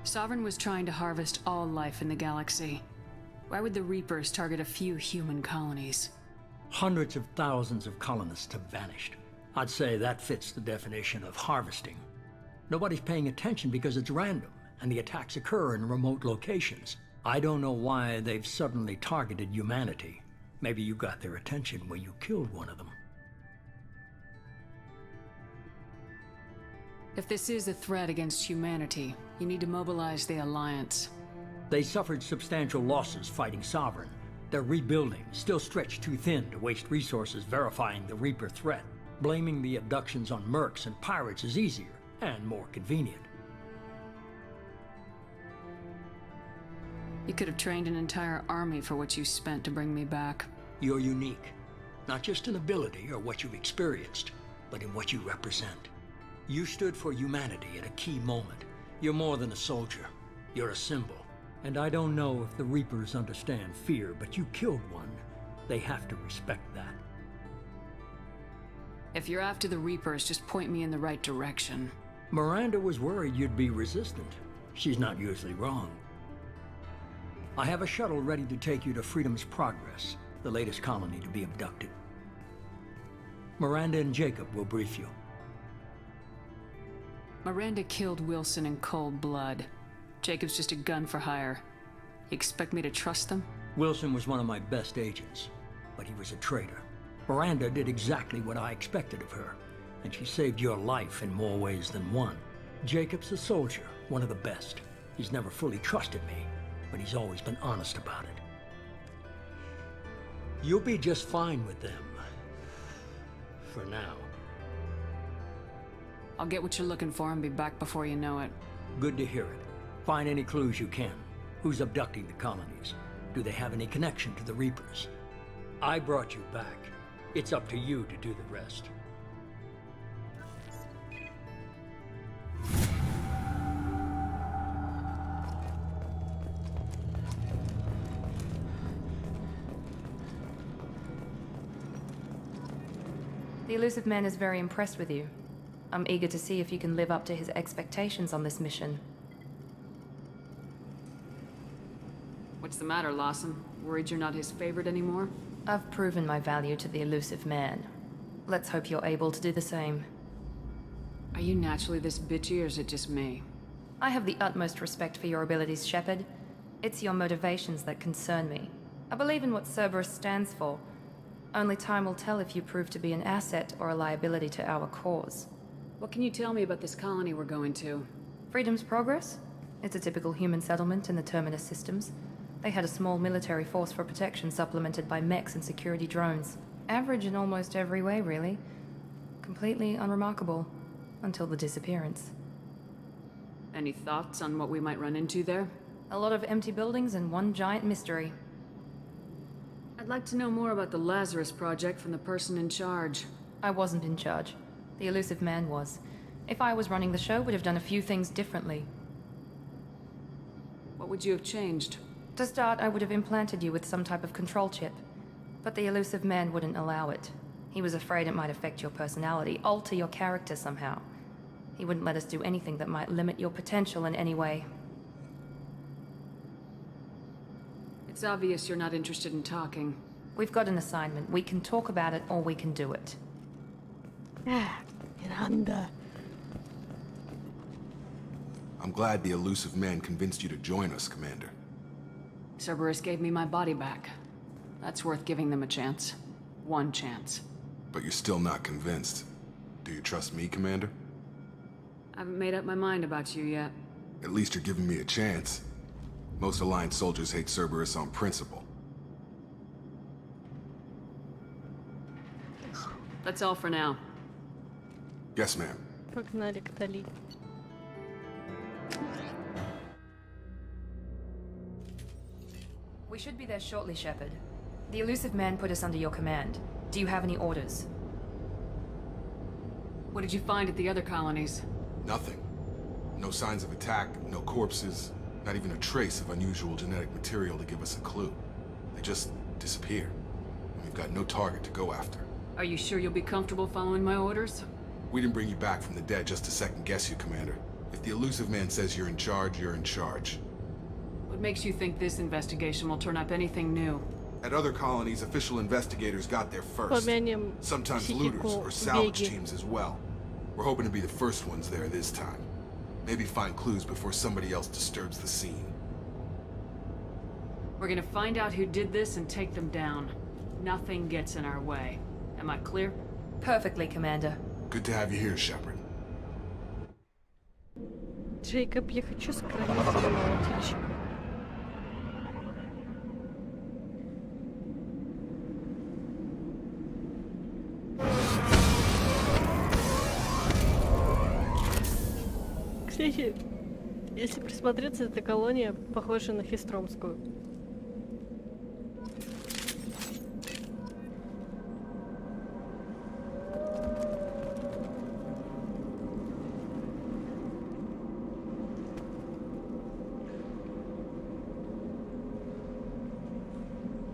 Sovereign was trying to harvest all life in the galaxy. Why would the Reapers target a few human colonies? Hundreds of thousands of colonists have vanished. I'd say that fits the definition of harvesting. Nobody's paying attention because it's random, and the attacks occur in remote locations. I don't know why they've suddenly targeted humanity. Maybe you got their attention when you killed one of them. If this is a threat against humanity, you need to mobilize the Alliance. They suffered substantial losses fighting Sovereign. They're rebuilding, still stretched too thin to waste resources verifying the Reaper threat. Blaming the abductions on mercs and pirates is easier and more convenient. You could have trained an entire army for what you spent to bring me back. You're unique. Not just in ability or what you've experienced, but in what you represent. You stood for humanity at a key moment. You're more than a soldier. You're a symbol. And I don't know if the Reapers understand fear, but you killed one. They have to respect that. If you're after the Reapers, just point me in the right direction. Miranda was worried you'd be resistant. She's not usually wrong. I have a shuttle ready to take you to Freedom's Progress, the latest colony to be abducted. Miranda and Jacob will brief you. Miranda killed Wilson in cold blood. Jacob's just a gun for hire. You expect me to trust them? Wilson was one of my best agents, but he was a traitor. Miranda did exactly what I expected of her, and she saved your life in more ways than one. Jacob's a soldier, one of the best. He's never fully trusted me, but he's always been honest about it. You'll be just fine with them. For now. I'll get what you're looking for and be back before you know it. Good to hear it. Find any clues you can. Who's abducting the colonies? Do they have any connection to the Reapers? I brought you back. It's up to you to do the rest. The elusive man is very impressed with you. I'm eager to see if you can live up to his expectations on this mission. What's the matter, Lawson? Worried you're not his favorite anymore? I've proven my value to the elusive man. Let's hope you're able to do the same. Are you naturally this bitchy, or is it just me? I have the utmost respect for your abilities, Shepard. It's your motivations that concern me. I believe in what Cerberus stands for. Only time will tell if you prove to be an asset or a liability to our cause. What can you tell me about this colony we're going to? Freedom's Progress? It's a typical human settlement in the Terminus systems. They had a small military force for protection supplemented by mechs and security drones. Average in almost every way, really. Completely unremarkable. Until the disappearance. Any thoughts on what we might run into there? A lot of empty buildings and one giant mystery. I'd like to know more about the Lazarus project from the person in charge. I wasn't in charge. The elusive man was. If I was running the show, would have done a few things differently. What would you have changed? To start, I would have implanted you with some type of control chip. But the elusive man wouldn't allow it. He was afraid it might affect your personality, alter your character somehow. He wouldn't let us do anything that might limit your potential in any way. It's obvious you're not interested in talking. We've got an assignment. We can talk about it, or we can do it. Miranda. I'm glad the elusive man convinced you to join us, Commander. Cerberus gave me my body back. That's worth giving them a chance. One chance. But you're still not convinced. Do you trust me, Commander? I haven't made up my mind about you yet. At least you're giving me a chance. Most Alliance soldiers hate Cerberus on principle. That's all for now. Yes, ma'am. Погнали к Дали. We should be there shortly, Shepard. The elusive man put us under your command. Do you have any orders? What did you find at the other colonies? Nothing. No signs of attack, no corpses, not even a trace of unusual genetic material to give us a clue. They just disappear. We've got no target to go after. Are you sure you'll be comfortable following my orders? We didn't bring you back from the dead just to second-guess you, Commander. If the elusive man says you're in charge, you're in charge. What makes you think this investigation will turn up anything new? At other colonies, official investigators got there first. Помянем Sometimes психику looters or salvage Веги. teams as well. We're hoping to be the first ones there this time. Maybe find clues before somebody else disturbs the scene. We're gonna find out who did this and take them down. Nothing gets in our way. Am I clear? Perfectly, Commander. Good to have you here, Shepard. Джейкоб, я хочу сохранить молотильщик. Кстати, если присмотреться, эта колония похожа на Хистромскую.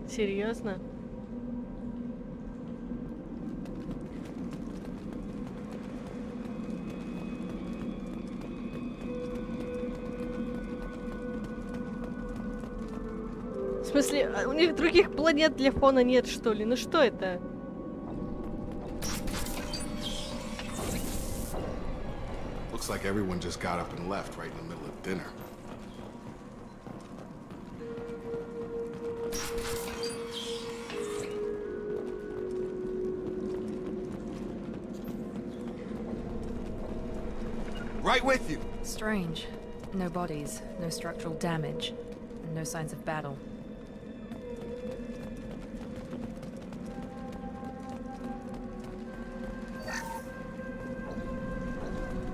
Серьезно? В смысле, у них других планет для фона нет, что ли? Ну что это? Looks like everyone just got up and left right in the middle of dinner. Right with you. Strange. No bodies, no structural damage, and no signs of battle.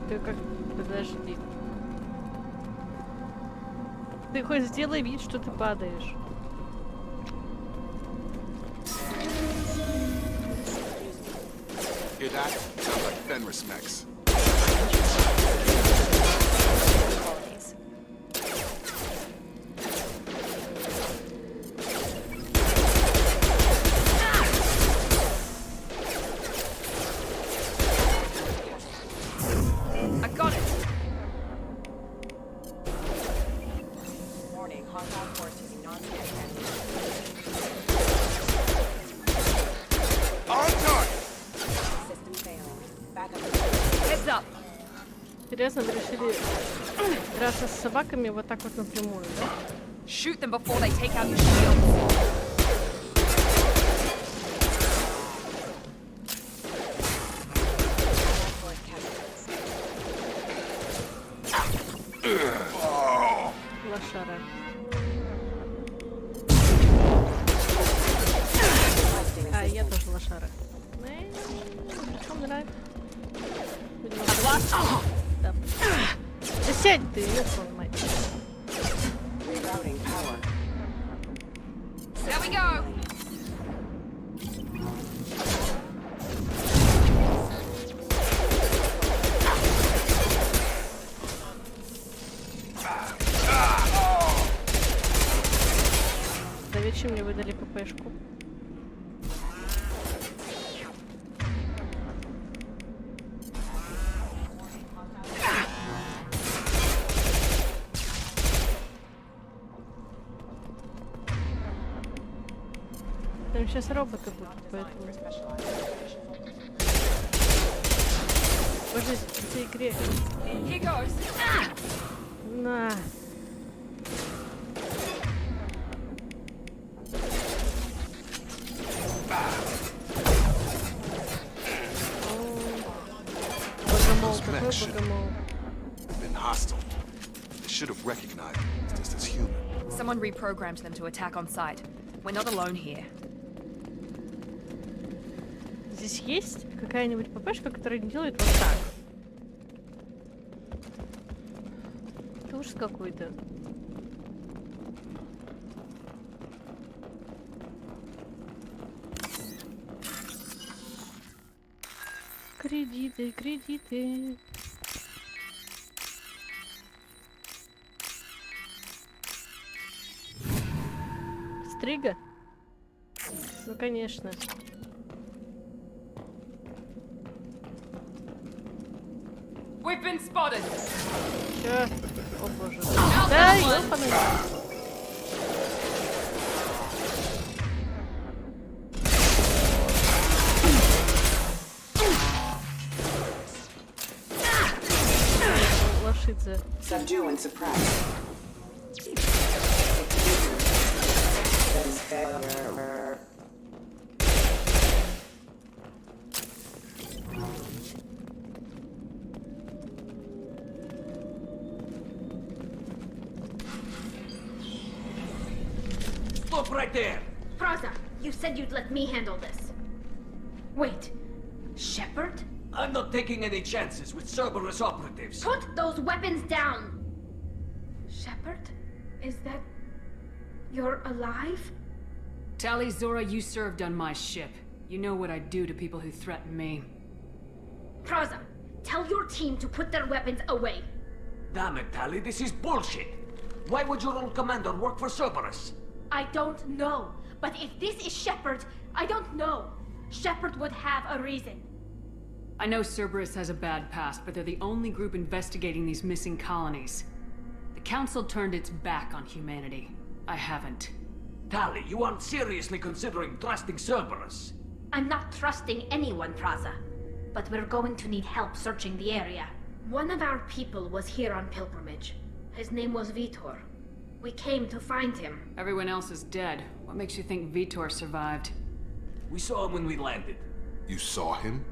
Ты как... Подожди. Ты хоть сделай вид, что ты падаешь. Hear that? Sounds like Fenris mechs. I got it! Warning, hostile force using non-standard. On target! System failing. Back up. Heads up! Интересно, вы решили драться с собаками вот так вот напрямую, да? Shoot them before they take out your shields. Лошара. А, я тоже лошара. Нравится. Да. Да сядь ты, ёпта мать. There we go. Зачем мне выдали ППшку? Там сейчас роботы будут, поэтому... Боже, в этой игре... На. Богомол, какой богомол? Been hostile. They should have recognized us just as human. Someone reprogrammed them to attack on sight. We're not alone here. Здесь есть какая-нибудь ППшка, которая делает вот так? Это ужас какой-то. Кредиты, кредиты. Стрига? Ну, конечно. We've been spotted. Чё? О боже. Да, ёпаный. Лошидзе. Subdue and suppress. That is failure. Stop right there! Praza, you said you'd let me handle this. Wait, Shepard? I'm not taking any chances with Cerberus operatives. Put those weapons down! Shepard? Is that... you're alive? Tali Zora, you served on my ship. You know what I do to people who threaten me. Praza, tell your team to put their weapons away. Damn it, Tali, this is bullshit. Why would your old commander work for Cerberus? I don't know. But if this is Shepard, I don't know. Shepard would have a reason. I know Cerberus has a bad past, but they're the only group investigating these missing colonies. The Council turned its back on humanity. I haven't. Tali, you aren't seriously considering trusting Cerberus. I'm not trusting anyone, Praza. But we're going to need help searching the area. One of our people was here on pilgrimage. His name was Vitor. We came to find him. Everyone else is dead. What makes you think Vitor survived? We saw him when we landed. You saw him?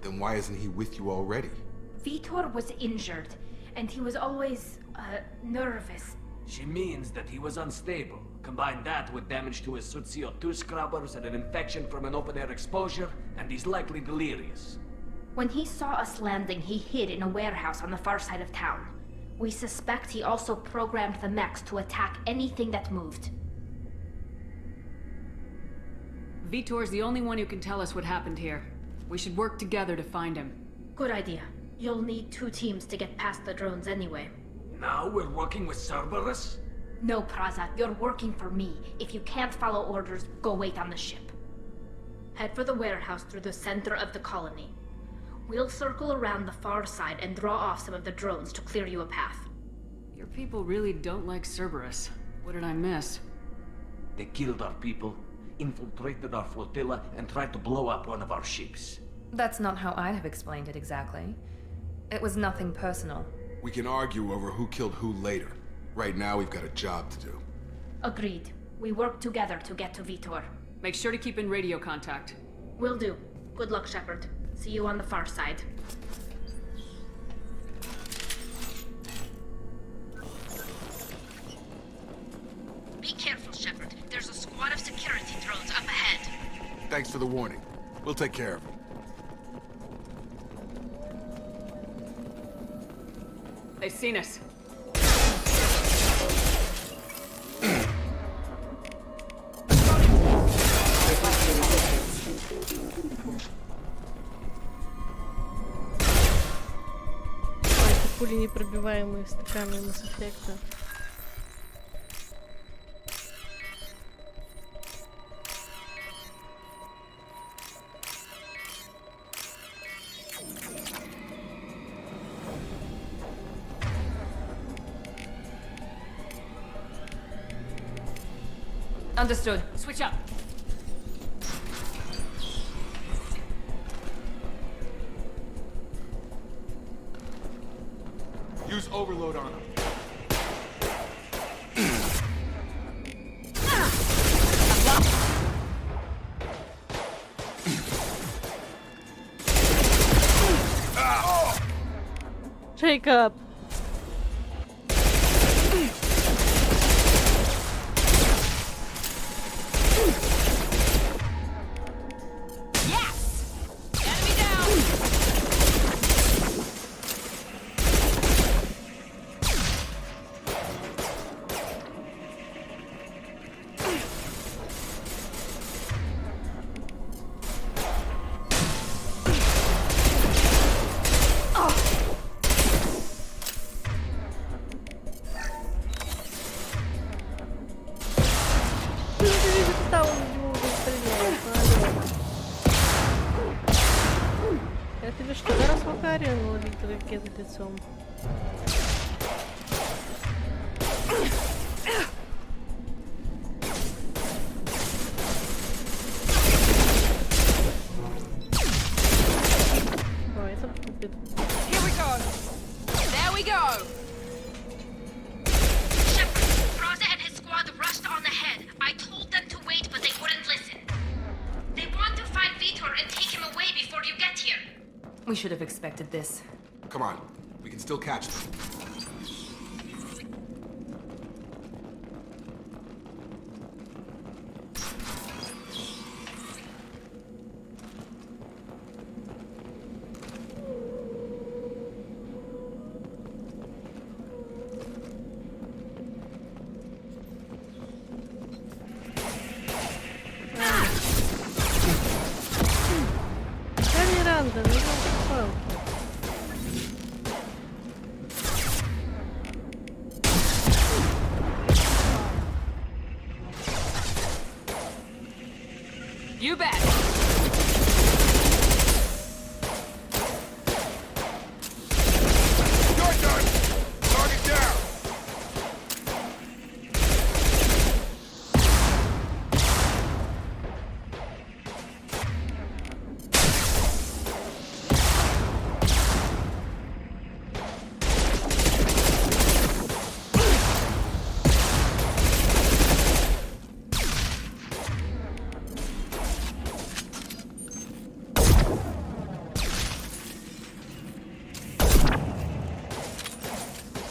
Then why isn't he with you already? Vitor was injured, and he was always, nervous. She means that he was unstable. Combine that with damage to his CO2 scrubbers and an infection from an open-air exposure, and he's likely delirious. When he saw us landing, he hid in a warehouse on the far side of town. We suspect he also programmed the mechs to attack anything that moved. Vitor's the only one who can tell us what happened here. We should work together to find him. Good idea. You'll need 2 teams to get past the drones anyway. Now we're working with Cerberus? No, Praza, you're working for me. If you can't follow orders, go wait on the ship. Head for the warehouse through the center of the colony. We'll circle around the far side and draw off some of the drones to clear you a path. Your people really don't like Cerberus. What did I miss? They killed our people, infiltrated our flotilla, and tried to blow up one of our ships. That's not how I'd have explained it exactly. It was nothing personal. We can argue over who killed who later. Right now, we've got a job to do. Agreed. We work together to get to Vitor. Make sure to keep in radio contact. Will do. Good luck, Shepard. See you on the far side. Be careful, Shepard. There's a squad of security drones up ahead. Thanks for the warning. We'll take care of them. They've seen us. Пули непробиваемые стаканы Mass Effect. Understood. Switch up. Use overload on them. Jacob. Ракеты лицом. О, это тупит. Here we go. There we go. Shepard, Raza and his squad rushed on ahead. I told them to wait, but they wouldn't listen. They want to find Vitor and take him away before you get here. We should have expected this. Come on. We can still catch them. Miranda, não é You bet. You're done. Target down.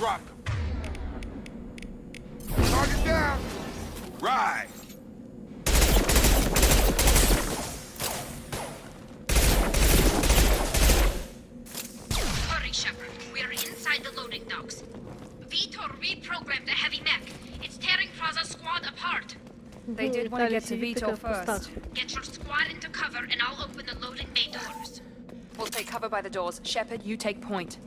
Drop them. Target down. Right. Hurry, Shepard. We are inside the loading docks. Vitor reprogrammed the heavy mech. It's tearing Raza's squad apart. They did want to get to Vitor first. Get your squad into cover and I'll open the loading bay doors. We'll take cover by the doors. Shepard, you take point.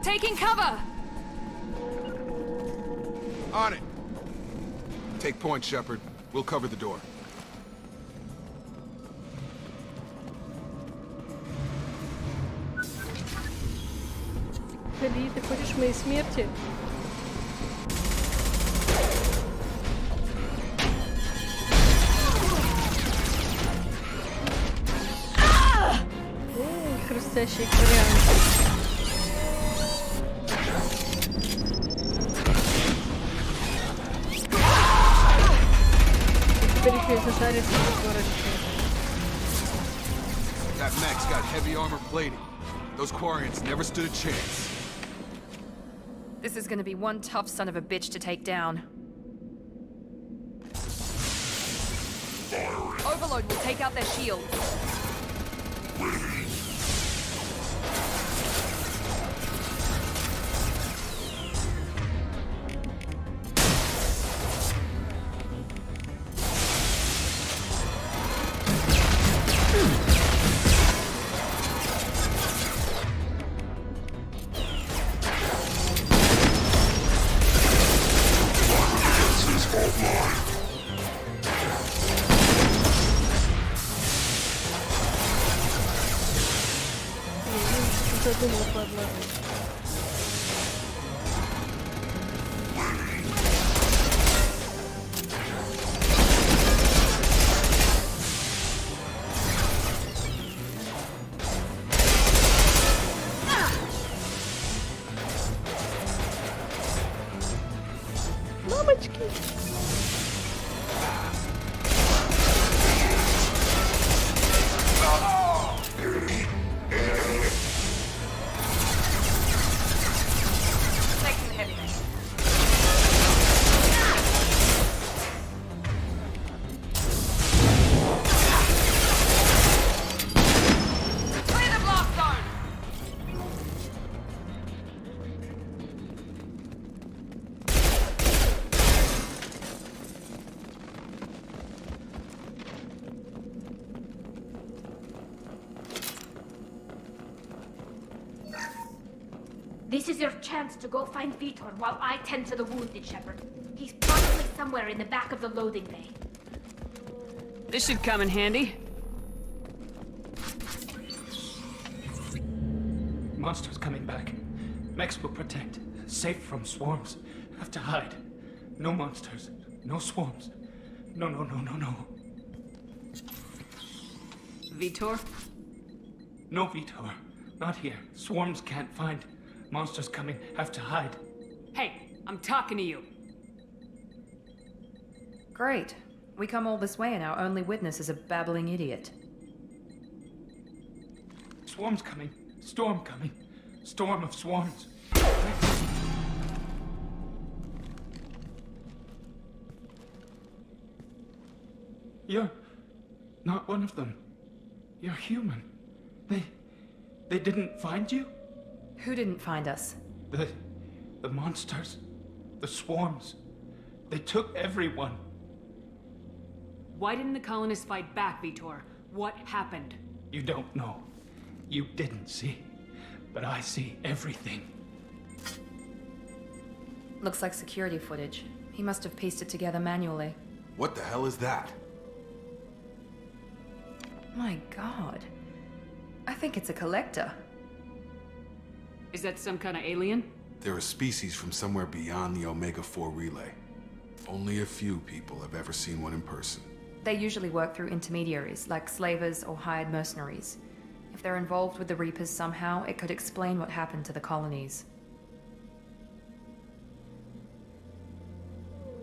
Taking cover! On it. Take point, Shepard. We'll cover the door. Ходи, ты хочешь моей смерти? блестящий вариант. Теперь еще и сосарится в горочке. That mech's got heavy armor plating. Those Quarians never stood a chance. This is gonna be one tough son of a bitch to take down. Overload will take out their shields. Задумал подложить. Мамочки! This is your chance to go find Vitor while I tend to the wounded, Shepard. He's probably somewhere in the back of the loading bay. This should come in handy. Monsters coming back. Mechs will protect. Safe from swarms. Have to hide. No monsters. No swarms. No. Vitor? No Vitor. Not here. Swarms can't find. Monsters coming. Have to hide. Hey, I'm talking to you. Great. We come all this way and our only witness is a babbling idiot. Swarms coming. Storm coming. Storm of swarms. You're not one of them. You're human. They didn't find you? Who didn't find us? The monsters. The swarms. They took everyone. Why didn't the colonists fight back, Vitor? What happened? You don't know. You didn't see. But I see everything. Looks like security footage. He must have pieced it together manually. What the hell is that? My god. I think it's a collector. Is that some kind of alien? They're a species from somewhere beyond the Omega-4 relay. Only a few people have ever seen one in person. They usually work through intermediaries, like slavers or hired mercenaries. If they're involved with the Reapers somehow, it could explain what happened to the colonies.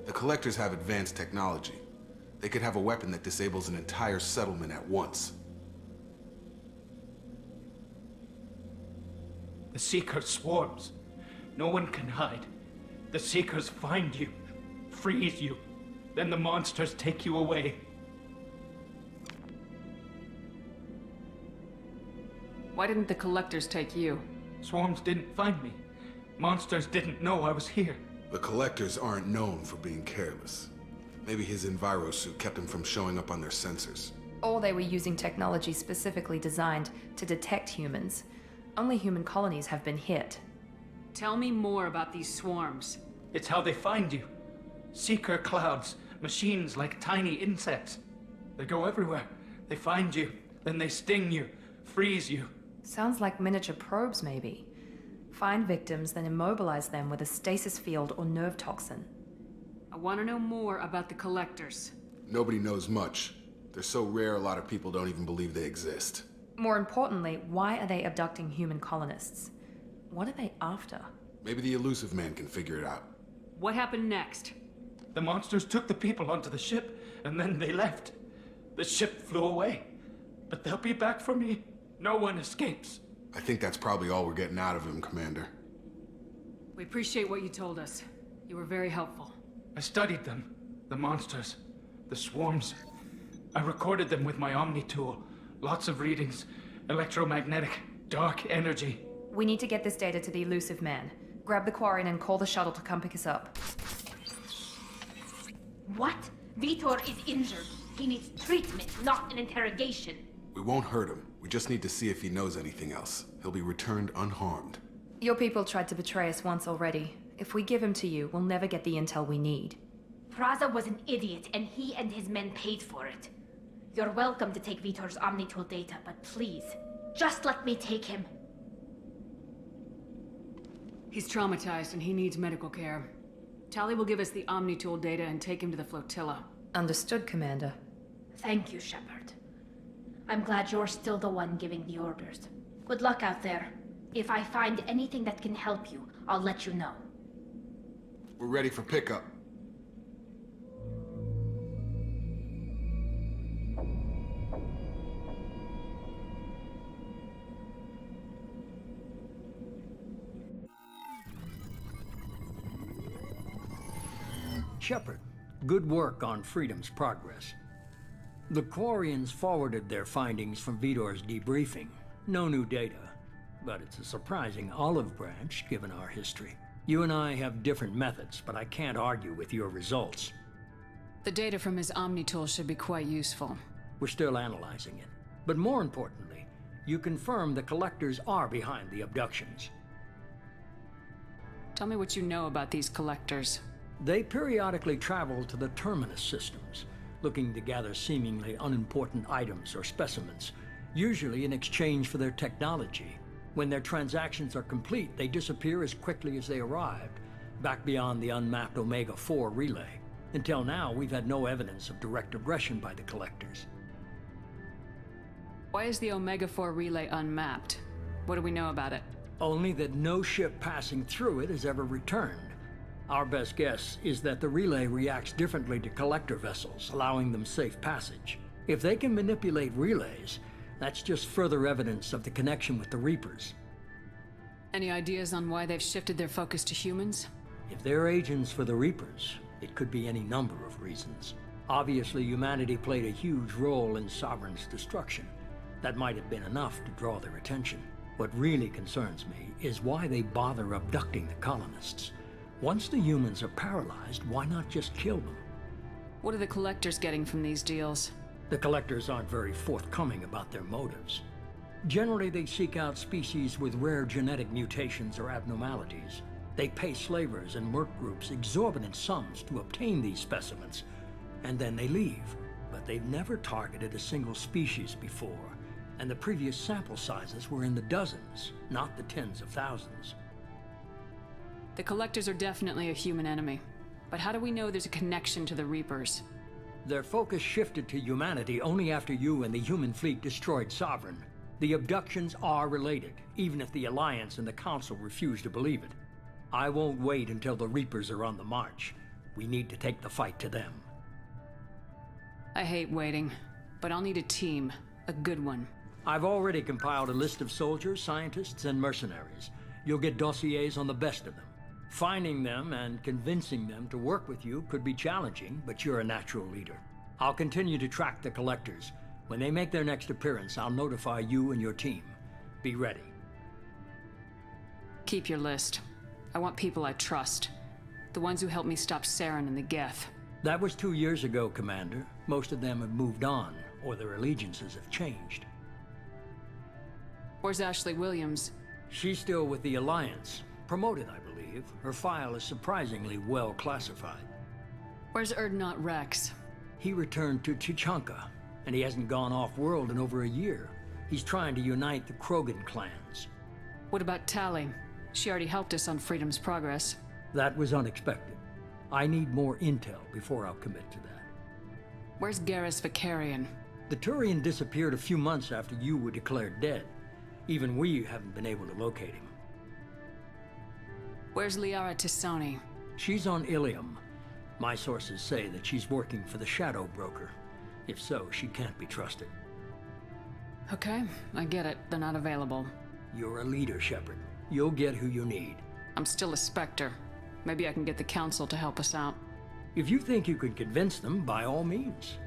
The Collectors have advanced technology. They could have a weapon that disables an entire settlement at once. The Seeker swarms. No one can hide. The Seekers find you, freeze you, then the monsters take you away. Why didn't the collectors take you? Swarms didn't find me. Monsters didn't know I was here. The Collectors aren't known for being careless. Maybe his Enviro suit kept him from showing up on their sensors. Or they were using technology specifically designed to detect humans. Only human colonies have been hit. Tell me more about these swarms. It's how they find you. Seeker clouds, machines like tiny insects. They go everywhere. They find you, then they sting you, freeze you. Sounds like miniature probes, maybe. Find victims, then immobilize them with a stasis field or nerve toxin. I want to know more about the collectors. Nobody knows much. They're so rare, a lot of people don't even believe they exist. More importantly, why are they abducting human colonists? What are they after? Maybe the elusive man can figure it out. What happened next? The monsters took the people onto the ship, and then they left. The ship flew away. But they'll be back for me. No one escapes. I think that's probably all we're getting out of him, Commander. We appreciate what you told us. You were very helpful. I studied them. The monsters. The swarms. I recorded them with my Omni tool. Lots of readings. Electromagnetic. Dark energy. We need to get this data to the elusive man. Grab the Quarian and call the shuttle to come pick us up. What? Vitor is injured. He needs treatment, not an interrogation. We won't hurt him. We just need to see if he knows anything else. He'll be returned unharmed. Your people tried to betray us once already. If we give him to you, we'll never get the intel we need. Praza was an idiot, and he and his men paid for it. You're welcome to take Vitor's Omnitool data, but please, just let me take him. He's traumatized and he needs medical care. Tali will give us the Omnitool data and take him to the flotilla. Understood, Commander. Thank you, Shepard. I'm glad you're still the one giving the orders. Good luck out there. If I find anything that can help you, I'll let you know. We're ready for pickup. Shepard, good work on Freedom's progress. The Quarians forwarded their findings from Vitor's debriefing. No new data, but it's a surprising olive branch given our history. You and I have different methods, but I can't argue with your results. The data from his Omnitool should be quite useful. We're still analyzing it. But more importantly, you confirm the Collectors are behind the abductions. Tell me what you know about these Collectors. They periodically travel to the Terminus systems, looking to gather seemingly unimportant items or specimens, usually in exchange for their technology. When their transactions are complete, they disappear as quickly as they arrived, back beyond the unmapped Omega-4 relay. Until now, we've had no evidence of direct aggression by the Collectors. Why is the Omega-4 relay unmapped? What do we know about it? Only that no ship passing through it has ever returned. Our best guess is that the relay reacts differently to Collector vessels, allowing them safe passage. If they can manipulate relays, that's just further evidence of the connection with the Reapers. Any ideas on why they've shifted their focus to humans? If they're agents for the Reapers, it could be any number of reasons. Obviously, humanity played a huge role in Sovereign's destruction. That might have been enough to draw their attention. What really concerns me is why they bother abducting the colonists. Once the humans are paralyzed, why not just kill them? What are the Collectors getting from these deals? The Collectors aren't very forthcoming about their motives. Generally, they seek out species with rare genetic mutations or abnormalities. They pay slavers and merc groups exorbitant sums to obtain these specimens, and then they leave. But they've never targeted a single species before, and the previous sample sizes were in the dozens, not the tens of thousands. The Collectors are definitely a human enemy. But how do we know there's a connection to the Reapers? Their focus shifted to humanity only after you and the human fleet destroyed Sovereign. The abductions are related, even if the Alliance and the Council refuse to believe it. I won't wait until the Reapers are on the march. We need to take the fight to them. I hate waiting, but I'll need a team. A good one. I've already compiled a list of soldiers, scientists, and mercenaries. You'll get dossiers on the best of them. Finding them and convincing them to work with you could be challenging, but you're a natural leader. I'll continue to track the Collectors. When they make their next appearance, I'll notify you and your team. Be ready. Keep your list. I want people I trust. The ones who helped me stop Saren and the Geth. That was 2 years ago, Commander. Most of them have moved on, or their allegiances have changed. Where's Ashley Williams? She's still with the Alliance. Promoted, I believe. Her file is surprisingly well classified. Where's Erdnot Rex? He returned to Chichanka, and he hasn't gone off-world in over a year. He's trying to unite the Krogan clans. What about Tali? She already helped us on Freedom's progress. That was unexpected. I need more intel before I'll commit to that. Where's Garrus Vicarian? The Turian disappeared a few months after you were declared dead. Even we haven't been able to locate him. Where's Liara Tissoni? She's on Ilium. My sources say that she's working for the Shadow Broker. If so, she can't be trusted. Okay, I get it. They're not available. You're a leader, Shepard. You'll get who you need. I'm still a Spectre. Maybe I can get the Council to help us out. If you think you can convince them, by all means.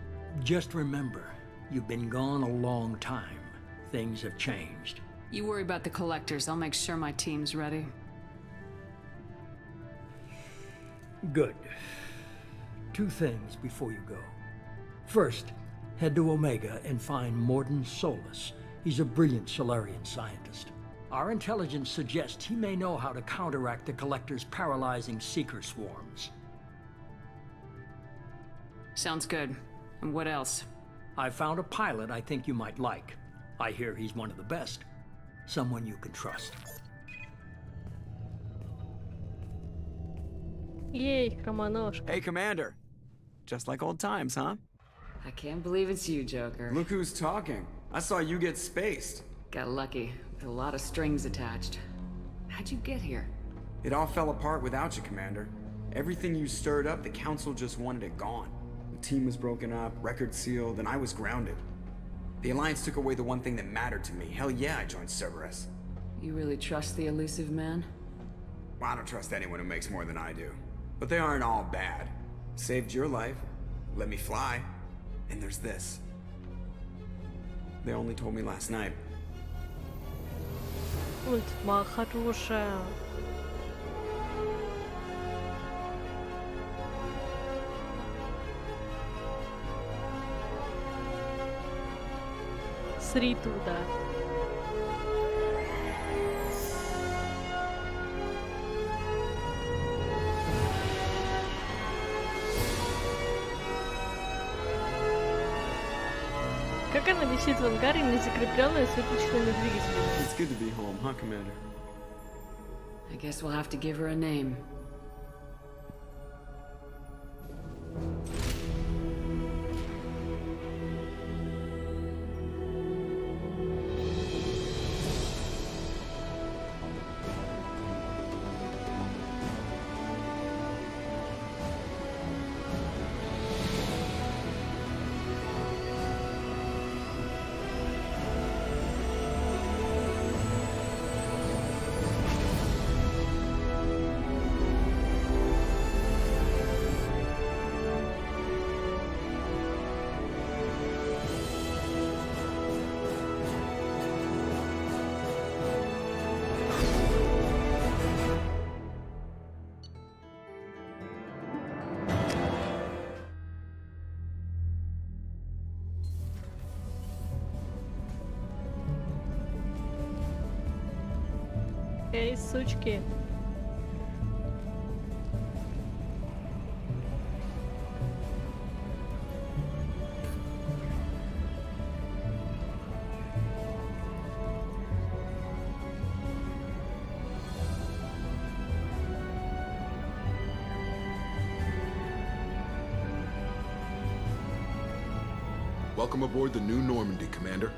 Just remember, you've been gone a long time. Things have changed. You worry about the Collectors. I'll make sure my team's ready. Good. 2 things before you go. First, head to Omega and find Morden Solus. He's a brilliant Solarian scientist. Our intelligence suggests he may know how to counteract the Collector's paralyzing Seeker swarms. Sounds good. And what else? I found a pilot I think you might like. I hear he's one of the best. Someone you can trust. Yay, хромоножка. Hey, Commander. Just like old times, huh? I can't believe it's you, Joker. Look who's talking. I saw you get spaced. Got lucky. With a lot of strings attached. How'd you get here? It all fell apart without you, Commander. Everything you stirred up, the Council just wanted it gone. The team was broken up, record sealed, and I was grounded. The Alliance took away the one thing that mattered to me. Hell yeah, I joined Cerberus. You really trust the elusive man? Well, I don't trust anyone who makes more than I do. But they aren't all bad. Saved your life, let me fly, and there's this. They only told me last night. Ультма хорошая. Сри туда. Как она висит в ангаре, не закрепленная светочными двигателями? It's good to be home, huh, Commander? I guess we'll have to give her a name. Эй, сучки. Welcome aboard the new Normandy, Commander.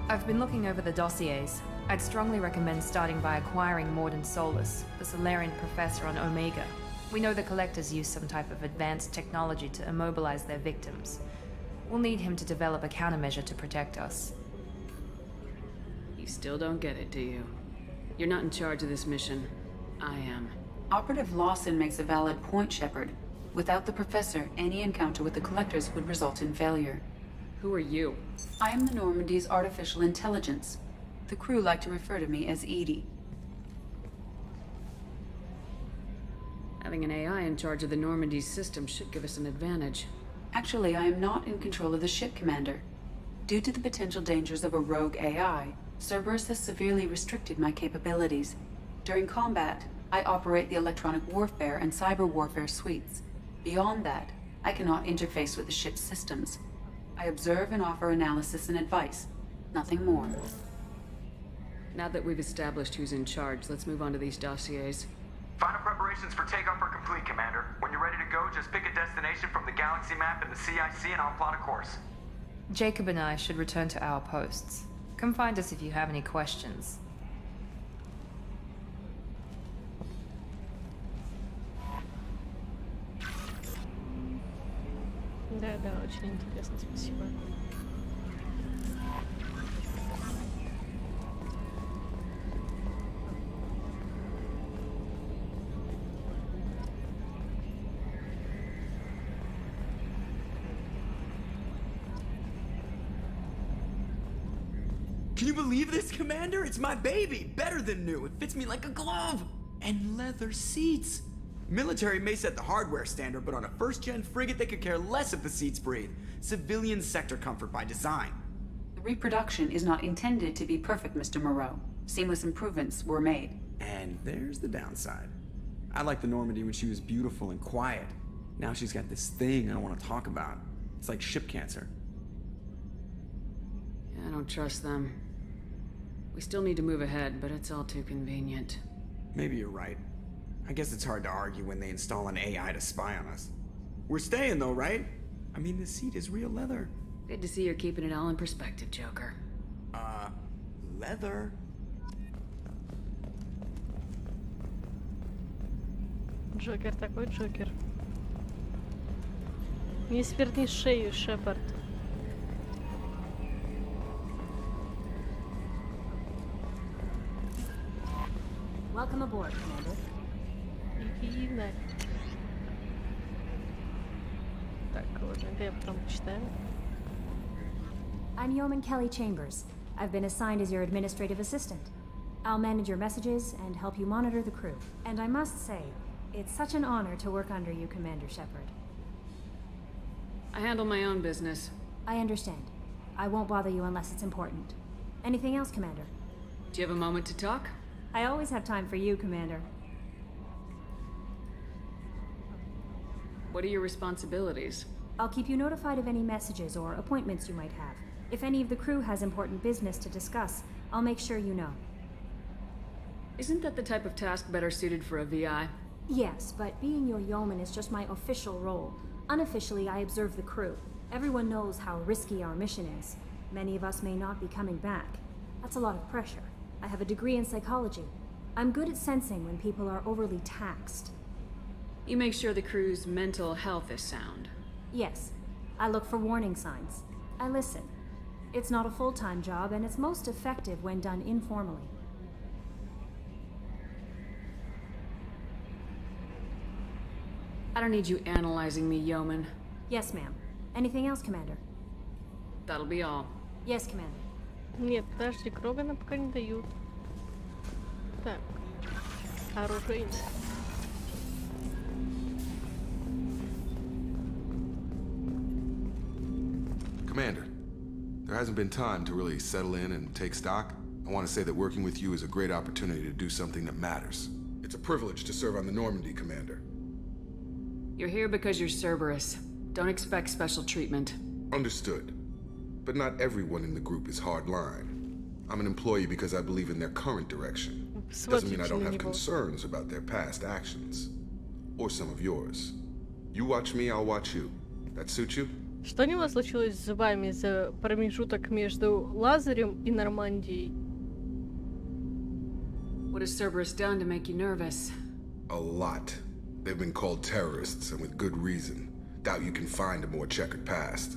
I've been looking over the dossiers. I'd strongly recommend starting by acquiring Morden Solus, the Solarian professor on Omega. We know the Collectors use some type of advanced technology to immobilize their victims. We'll need him to develop a countermeasure to protect us. You still don't get it, do you? You're not in charge of this mission. I am. Operative Lawson makes a valid point, Shepard. Without the Professor, any encounter with the Collectors would result in failure. Who are you? I am the Normandy's artificial intelligence. The crew like to refer to me as Edie. Having an AI in charge of the Normandy's system should give us an advantage. Actually, I am not in control of the ship, Commander. Due to the potential dangers of a rogue AI, Cerberus has severely restricted my capabilities. During combat, I operate the electronic warfare and cyber warfare suites. Beyond that, I cannot interface with the ship's systems. I observe and offer analysis and advice. Nothing more. Now that we've established who's in charge, let's move on to these dossiers. Final preparations Operations for takeoff are complete, Commander. When you're ready to go, just pick a destination from the galaxy map in the CIC and I'll plot a course. Jacob and I should return to our posts. Come find us if you have any questions. Да, очень интересно, спасибо. Can you believe this, Commander? It's my baby! Better than new. It fits me like a glove! And leather seats! Military may set the hardware standard, but on a first-gen frigate, they could care less if the seats breathe. Civilian sector comfort by design. The reproduction is not intended to be perfect, Mr. Moreau. Seamless improvements were made. And there's the downside. I liked the Normandy when she was beautiful and quiet. Now she's got this thing I don't want to talk about. It's like ship cancer. I don't trust them. We still need to move ahead, but it's all too convenient. Maybe you're right. I guess it's hard to argue when they install an AI to spy on us. We're staying though, right? I mean, the seat is real leather. Good to see you're keeping it all in perspective, Joker. Leather? Джокер такой Джокер. Не сверни шею, Шепард. Welcome aboard, Commander. Иди на. Так, ладно, я потом почитаю. I'm Yeoman Kelly Chambers. I've been assigned as your administrative assistant. I'll manage your messages and help you monitor the crew. And I must say, it's such an honor to work under you, Commander Shepard. I handle my own business. I understand. I won't bother you unless it's important. Anything else, Commander? Do you have a moment to talk? I always have time for you, Commander. What are your responsibilities? I'll keep you notified of any messages or appointments you might have. If any of the crew has important business to discuss, I'll make sure you know. Isn't that the type of task better suited for a VI? Yes, but being your yeoman is just my official role. Unofficially, I observe the crew. Everyone knows how risky our mission is. Many of us may not be coming back. That's a lot of pressure. I have a degree in psychology. I'm good at sensing when people are overly taxed. You make sure the crew's mental health is sound. Yes. I look for warning signs. I listen. It's not a full-time job, and it's most effective when done informally. I don't need you analyzing me, yeoman. Yes, ma'am. Anything else, Commander? That'll be all. Yes, Commander. Нет, подожди, Крогана пока не дают. Так. Оружейник. Commander, there hasn't been time to really settle in and take stock. I want to say that working with you is a great opportunity to do something that matters. It's a privilege to serve on the Normandy, Commander. You're here because you're Cerberus. Don't expect special treatment. Understood. But not everyone in the group is hardline. I'm an employee because I believe in their current direction. Doesn't mean I don't have concerns about their past actions. Or some of yours. You watch me, I'll watch you. That suit you? Что у него случилось с зубами за промежуток между Лазарем и Нормандией? What has Cerberus done to make you nervous? A lot. They've been called terrorists, and with good reason. Doubt you can find a more checkered past.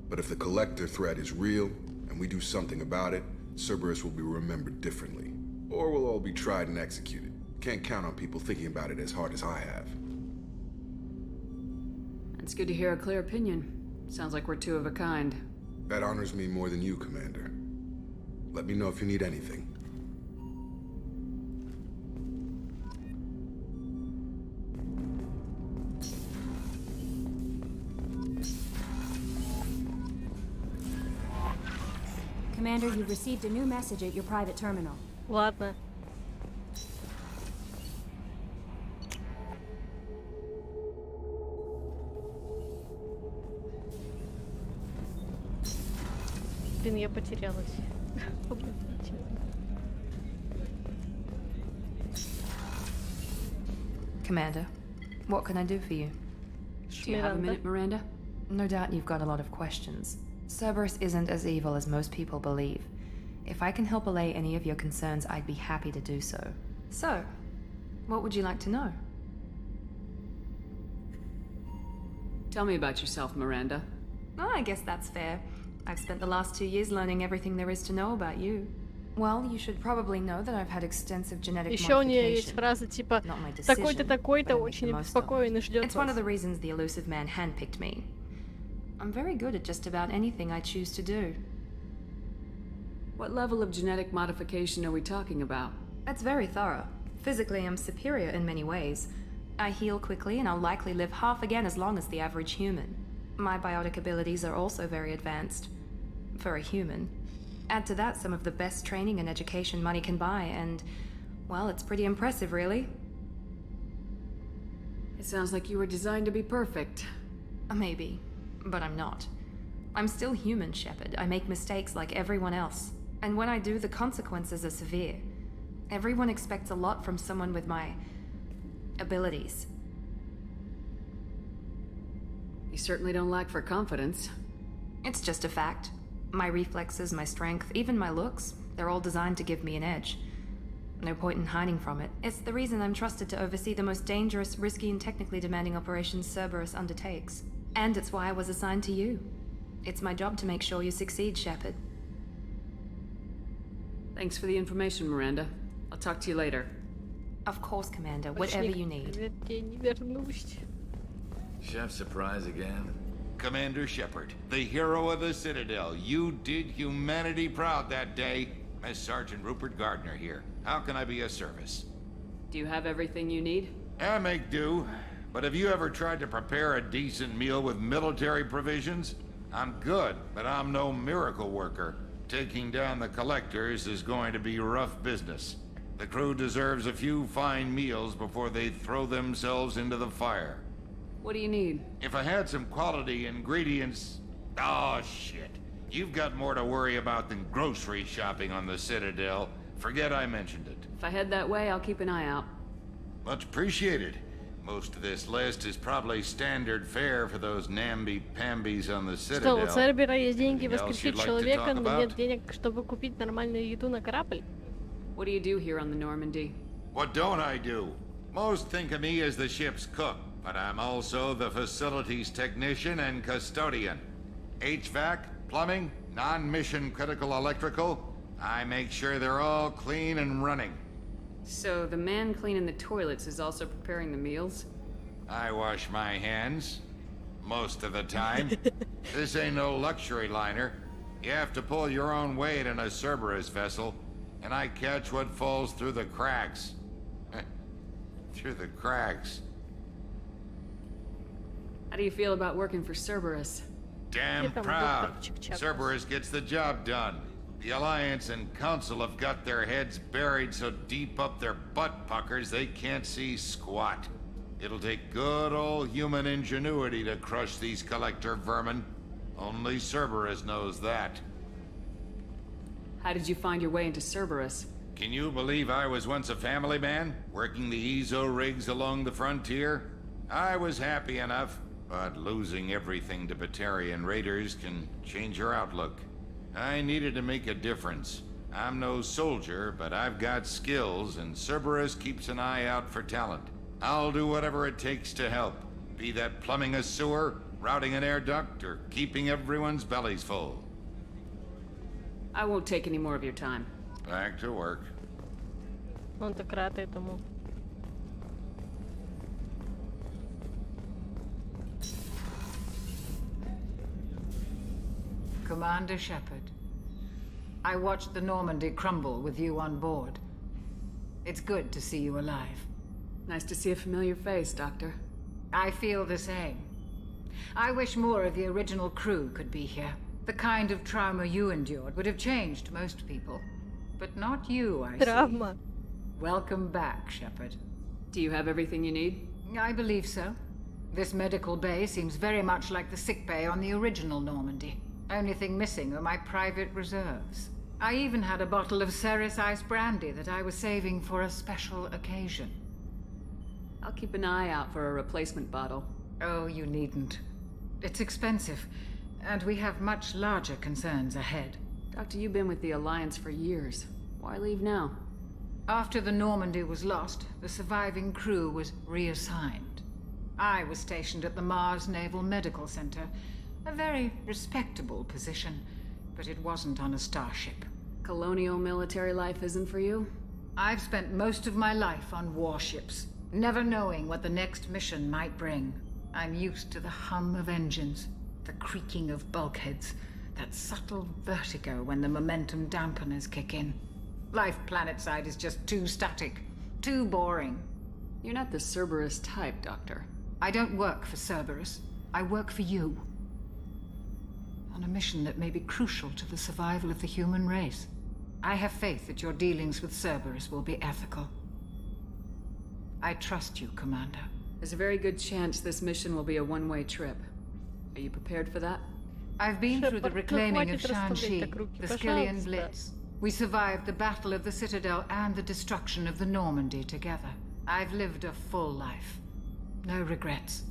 But if the Collector threat is real, and we do something about it, Cerberus will be remembered differently. Or we'll all be tried and executed. Can't count on people thinking about it as hard as I have. It's good to hear a clear opinion. Sounds like we're two of a kind. That honors me more than you, Commander. Let me know if you need anything. Commander, you've received a new message at your private terminal. Ладно. Блин, я потерялась. Помогите. Commander, what can I do for you? Do you have a minute, Miranda? No doubt you've got a lot of questions. Cerberus isn't as evil as most people believe. If I can help allay any of your concerns, I'd be happy to do so. So, what would you like to know? Tell me about yourself, Miranda. Oh, I guess that's fair. I've spent the last 2 years learning everything there is to know about you. Well, you should probably know that I've had extensive genetic Еще у нее есть modification. фраза типа Not my такой-то, decision, такой-то but I make очень the most of. обеспокоен и ждет It's one of вас. the reasons the elusive man handpicked me. I'm very good at just about anything I choose to do. What level of genetic modification are we talking about? That's very thorough. Physically, I'm superior in many ways. I heal quickly, and I'll likely live half again as long as the average human. My biotic abilities are also very advanced. For a human. Add to that some of the best training and education money can buy, and, well, it's pretty impressive, really. It sounds like you were designed to be perfect. Maybe, but I'm not. I'm still human, Shepard. I make mistakes like everyone else. And when I do, the consequences are severe. Everyone expects a lot from someone with my abilities. You certainly don't lack for confidence. It's just a fact. My reflexes, my strength, even my looks, they're all designed to give me an edge. No point in hiding from it. It's the reason I'm trusted to oversee the most dangerous, risky, and technically demanding operations Cerberus undertakes. And it's why I was assigned to you. It's my job to make sure you succeed, Shepard. Thanks for the information, Miranda. I'll talk to you later. Of course, Commander. Whatever you need. Chef surprise again? Commander Shepard, the hero of the Citadel. You did humanity proud that day. Miss Sergeant Rupert Gardner here. How can I be of service? Do you have everything you need? I make do. But have you ever tried to prepare a decent meal with military provisions? I'm good, but I'm no miracle worker. Taking down the collectors is going to be rough business. The crew deserves a few fine meals before they throw themselves into the fire. What do you need? If I had some quality ingredients... Oh, shit. You've got more to worry about than grocery shopping on the Citadel. Forget I mentioned it. If I head that way, I'll keep an eye out. Much appreciated. Most of this list is probably standard fare for those namby-pambies on the Citadel. Что, у Цербера есть деньги Anything else воскресить you'd like to человека, talk но about? нет денег, чтобы купить нормальную еду на корабль? What do you do here on the Normandy? What don't I do? Most think of me as the ship's cook, but I'm also the facilities technician and custodian. HVAC, plumbing, non-mission critical electrical. I make sure they're all clean and running. So the man cleaning the toilets is also preparing the meals? I wash my hands. Most of the time. This ain't no luxury liner. You have to pull your own weight in a Cerberus vessel, and I catch what falls through the cracks. Through the cracks. How do you feel about working for Cerberus? Damn proud. Cerberus gets the job done. The Alliance and Council have got their heads buried so deep up their butt puckers they can't see squat. It'll take good old human ingenuity to crush these collector vermin. Only Cerberus knows that. How did you find your way into Cerberus? Can you believe I was once a family man, working the EZO rigs along the frontier? I was happy enough, but losing everything to Batarian raiders can change your outlook. I needed to make a difference. I'm no soldier, but I've got skills, and Cerberus keeps an eye out for talent. I'll do whatever it takes to help, be that plumbing a sewer, routing an air duct, or keeping everyone's bellies full. I won't take any more of your time. Back to work. Он так рад этому. Commander Shepard, I watched the Normandy crumble with you on board. It's good to see you alive. Nice to see a familiar face, Doctor. I feel the same. I wish more of the original crew could be here. The kind of trauma you endured would have changed most people. But not you, I Trauma. see. Welcome back, Shepard. Do you have everything you need? I believe so. This medical bay seems very much like the sick bay on the original Normandy. Only thing missing are my private reserves. I even had a bottle of Ceres Ice brandy that I was saving for a special occasion. I'll keep an eye out for a replacement bottle. Oh, you needn't. It's expensive, and we have much larger concerns ahead. Doctor, you've been with the Alliance for years. Why leave now? After the Normandy was lost, the surviving crew was reassigned. I was stationed at the Mars Naval Medical Center, a very respectable position, but it wasn't on a starship. Colonial military life isn't for you? I've spent most of my life on warships, never knowing what the next mission might bring. I'm used to the hum of engines, the creaking of bulkheads, that subtle vertigo when the momentum dampeners kick in. Life planetside is just too static, too boring. You're not the Cerberus type, Doctor. I don't work for Cerberus. I work for you. On a mission that may be crucial to the survival of the human race. I have faith that your dealings with Cerberus will be ethical. I trust you, Commander. There's a very good chance this mission will be a one-way trip. Are you prepared for that? I've been through the reclaiming of Shanxi, the Skillian Blitz. We survived the Battle of the Citadel and the destruction of the Normandy together. I've lived a full life. No regrets.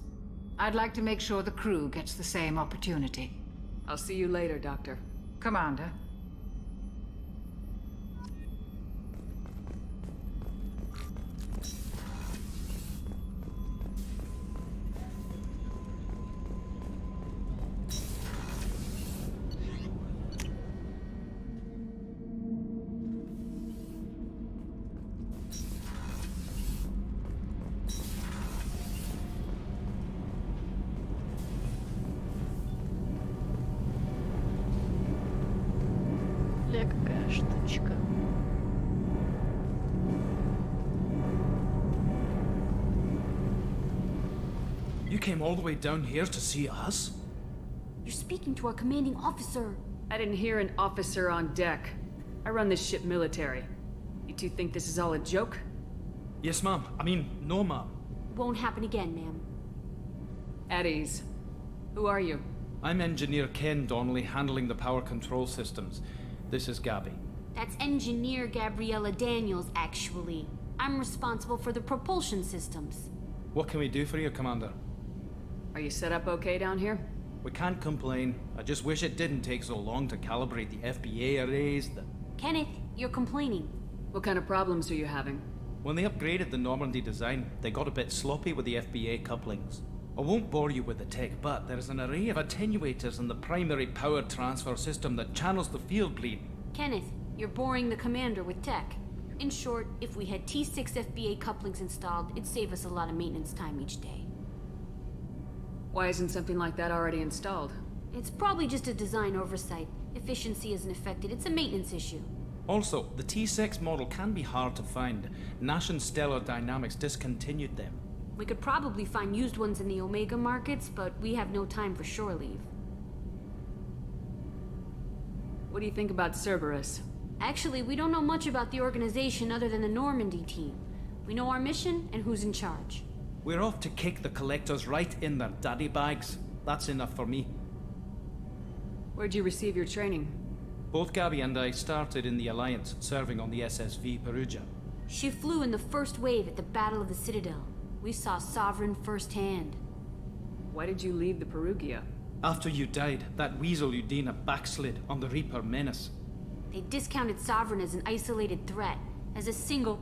I'd like to make sure the crew gets the same opportunity. I'll see you later, Doctor. Commander. Какая штучка. You came all the way down here to see us? You're speaking to our commanding officer. I didn't hear an officer on deck. I run this ship military. You two think this is all a joke? Yes, ma'am. I mean, no, ma'am. Won't happen again, ma'am. At ease. Who are you? I'm Engineer Ken Donnelly, handling the power control systems. This is Gabby. That's Engineer Gabriella Daniels, actually. I'm responsible for the propulsion systems. What can we do for you, Commander? Are you set up okay down here? We can't complain. I just wish it didn't take so long to calibrate the FBA arrays. Kenneth, you're complaining. What kind of problems are you having? When they upgraded the Normandy design, they got a bit sloppy with the FBA couplings. I won't bore you with the tech, but there is an array of attenuators in the primary power transfer system that channels the field bleed. Kenneth, you're boring the commander with tech. In short, if we had T6 FBA couplings installed, it'd save us a lot of maintenance time each day. Why isn't something like that already installed? It's probably just a design oversight. Efficiency isn't affected. It's a maintenance issue. Also, the T6 model can be hard to find. Nash and Stellar Dynamics discontinued them. We could probably find used ones in the Omega markets, but we have no time for shore leave. What do you think about Cerberus? Actually, we don't know much about the organization other than the Normandy team. We know our mission and who's in charge. We're off to kick the collectors right in their daddy bags. That's enough for me. Where'd you receive your training? Both Gabby and I started in the Alliance, serving on the SSV Perugia. She flew in the first wave at the Battle of the Citadel. We saw Sovereign firsthand. Why did you leave the Perugia? After you died, that weasel Udina backslid on the Reaper Menace. They discounted Sovereign as an isolated threat, as a single...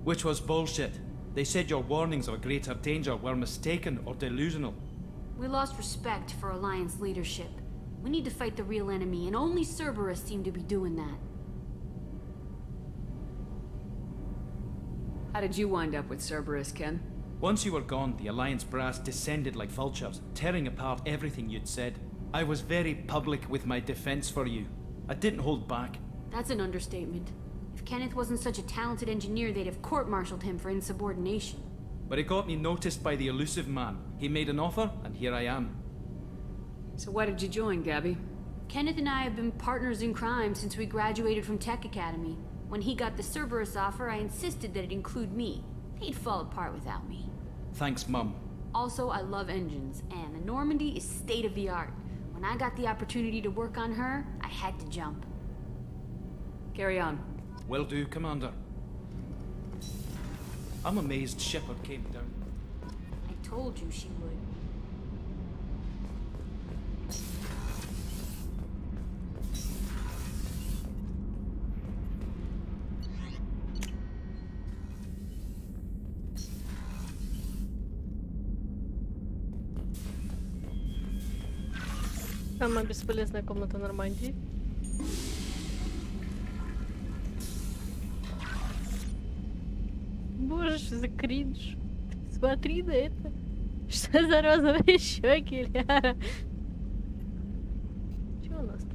Which was bullshit. They said your warnings of a greater danger were mistaken or delusional. We lost respect for Alliance leadership. We need to fight the real enemy, and only Cerberus seemed to be doing that. How did you wind up with Cerberus, Ken? Once you were gone, the Alliance brass descended like vultures, tearing apart everything you'd said. I was very public with my defense for you. I didn't hold back. That's an understatement. If Kenneth wasn't such a talented engineer, they'd have court-martialed him for insubordination. But it got me noticed by the elusive man. He made an offer, and here I am. So why did you join, Gabby? Kenneth and I have been partners in crime since we graduated from Tech Academy. When he got the Cerberus offer, I insisted that it include me. He'd fall apart without me. Thanks, Mum. Also, I love engines, and the Normandy is state-of-the-art. When I got the opportunity to work on her, I had to jump. Carry on. Will do, Commander. I'm amazed Shepard came down. told you she would. Самая бесполезная комната Нормандии. Боже, что за кринж. Смотри на это. Что за розовые щеки, Ляра? Что у нас тут?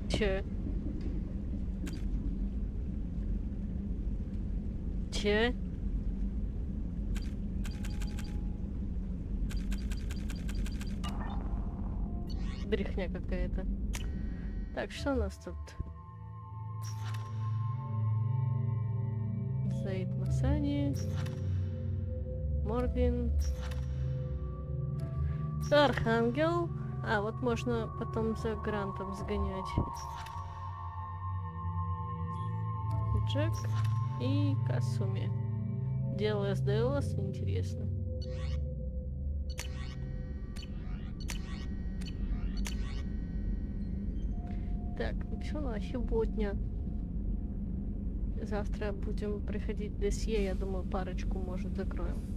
Че? Че? Брехня какая-то. Так, что у нас тут? Заид Масани. Моргин. Архангел. А, вот можно потом за Грантом сгонять. Джек и Касуми. Дело СДОС, интересно. Так, все на сегодня. Завтра будем проходить досье, я думаю, парочку, может, закроем.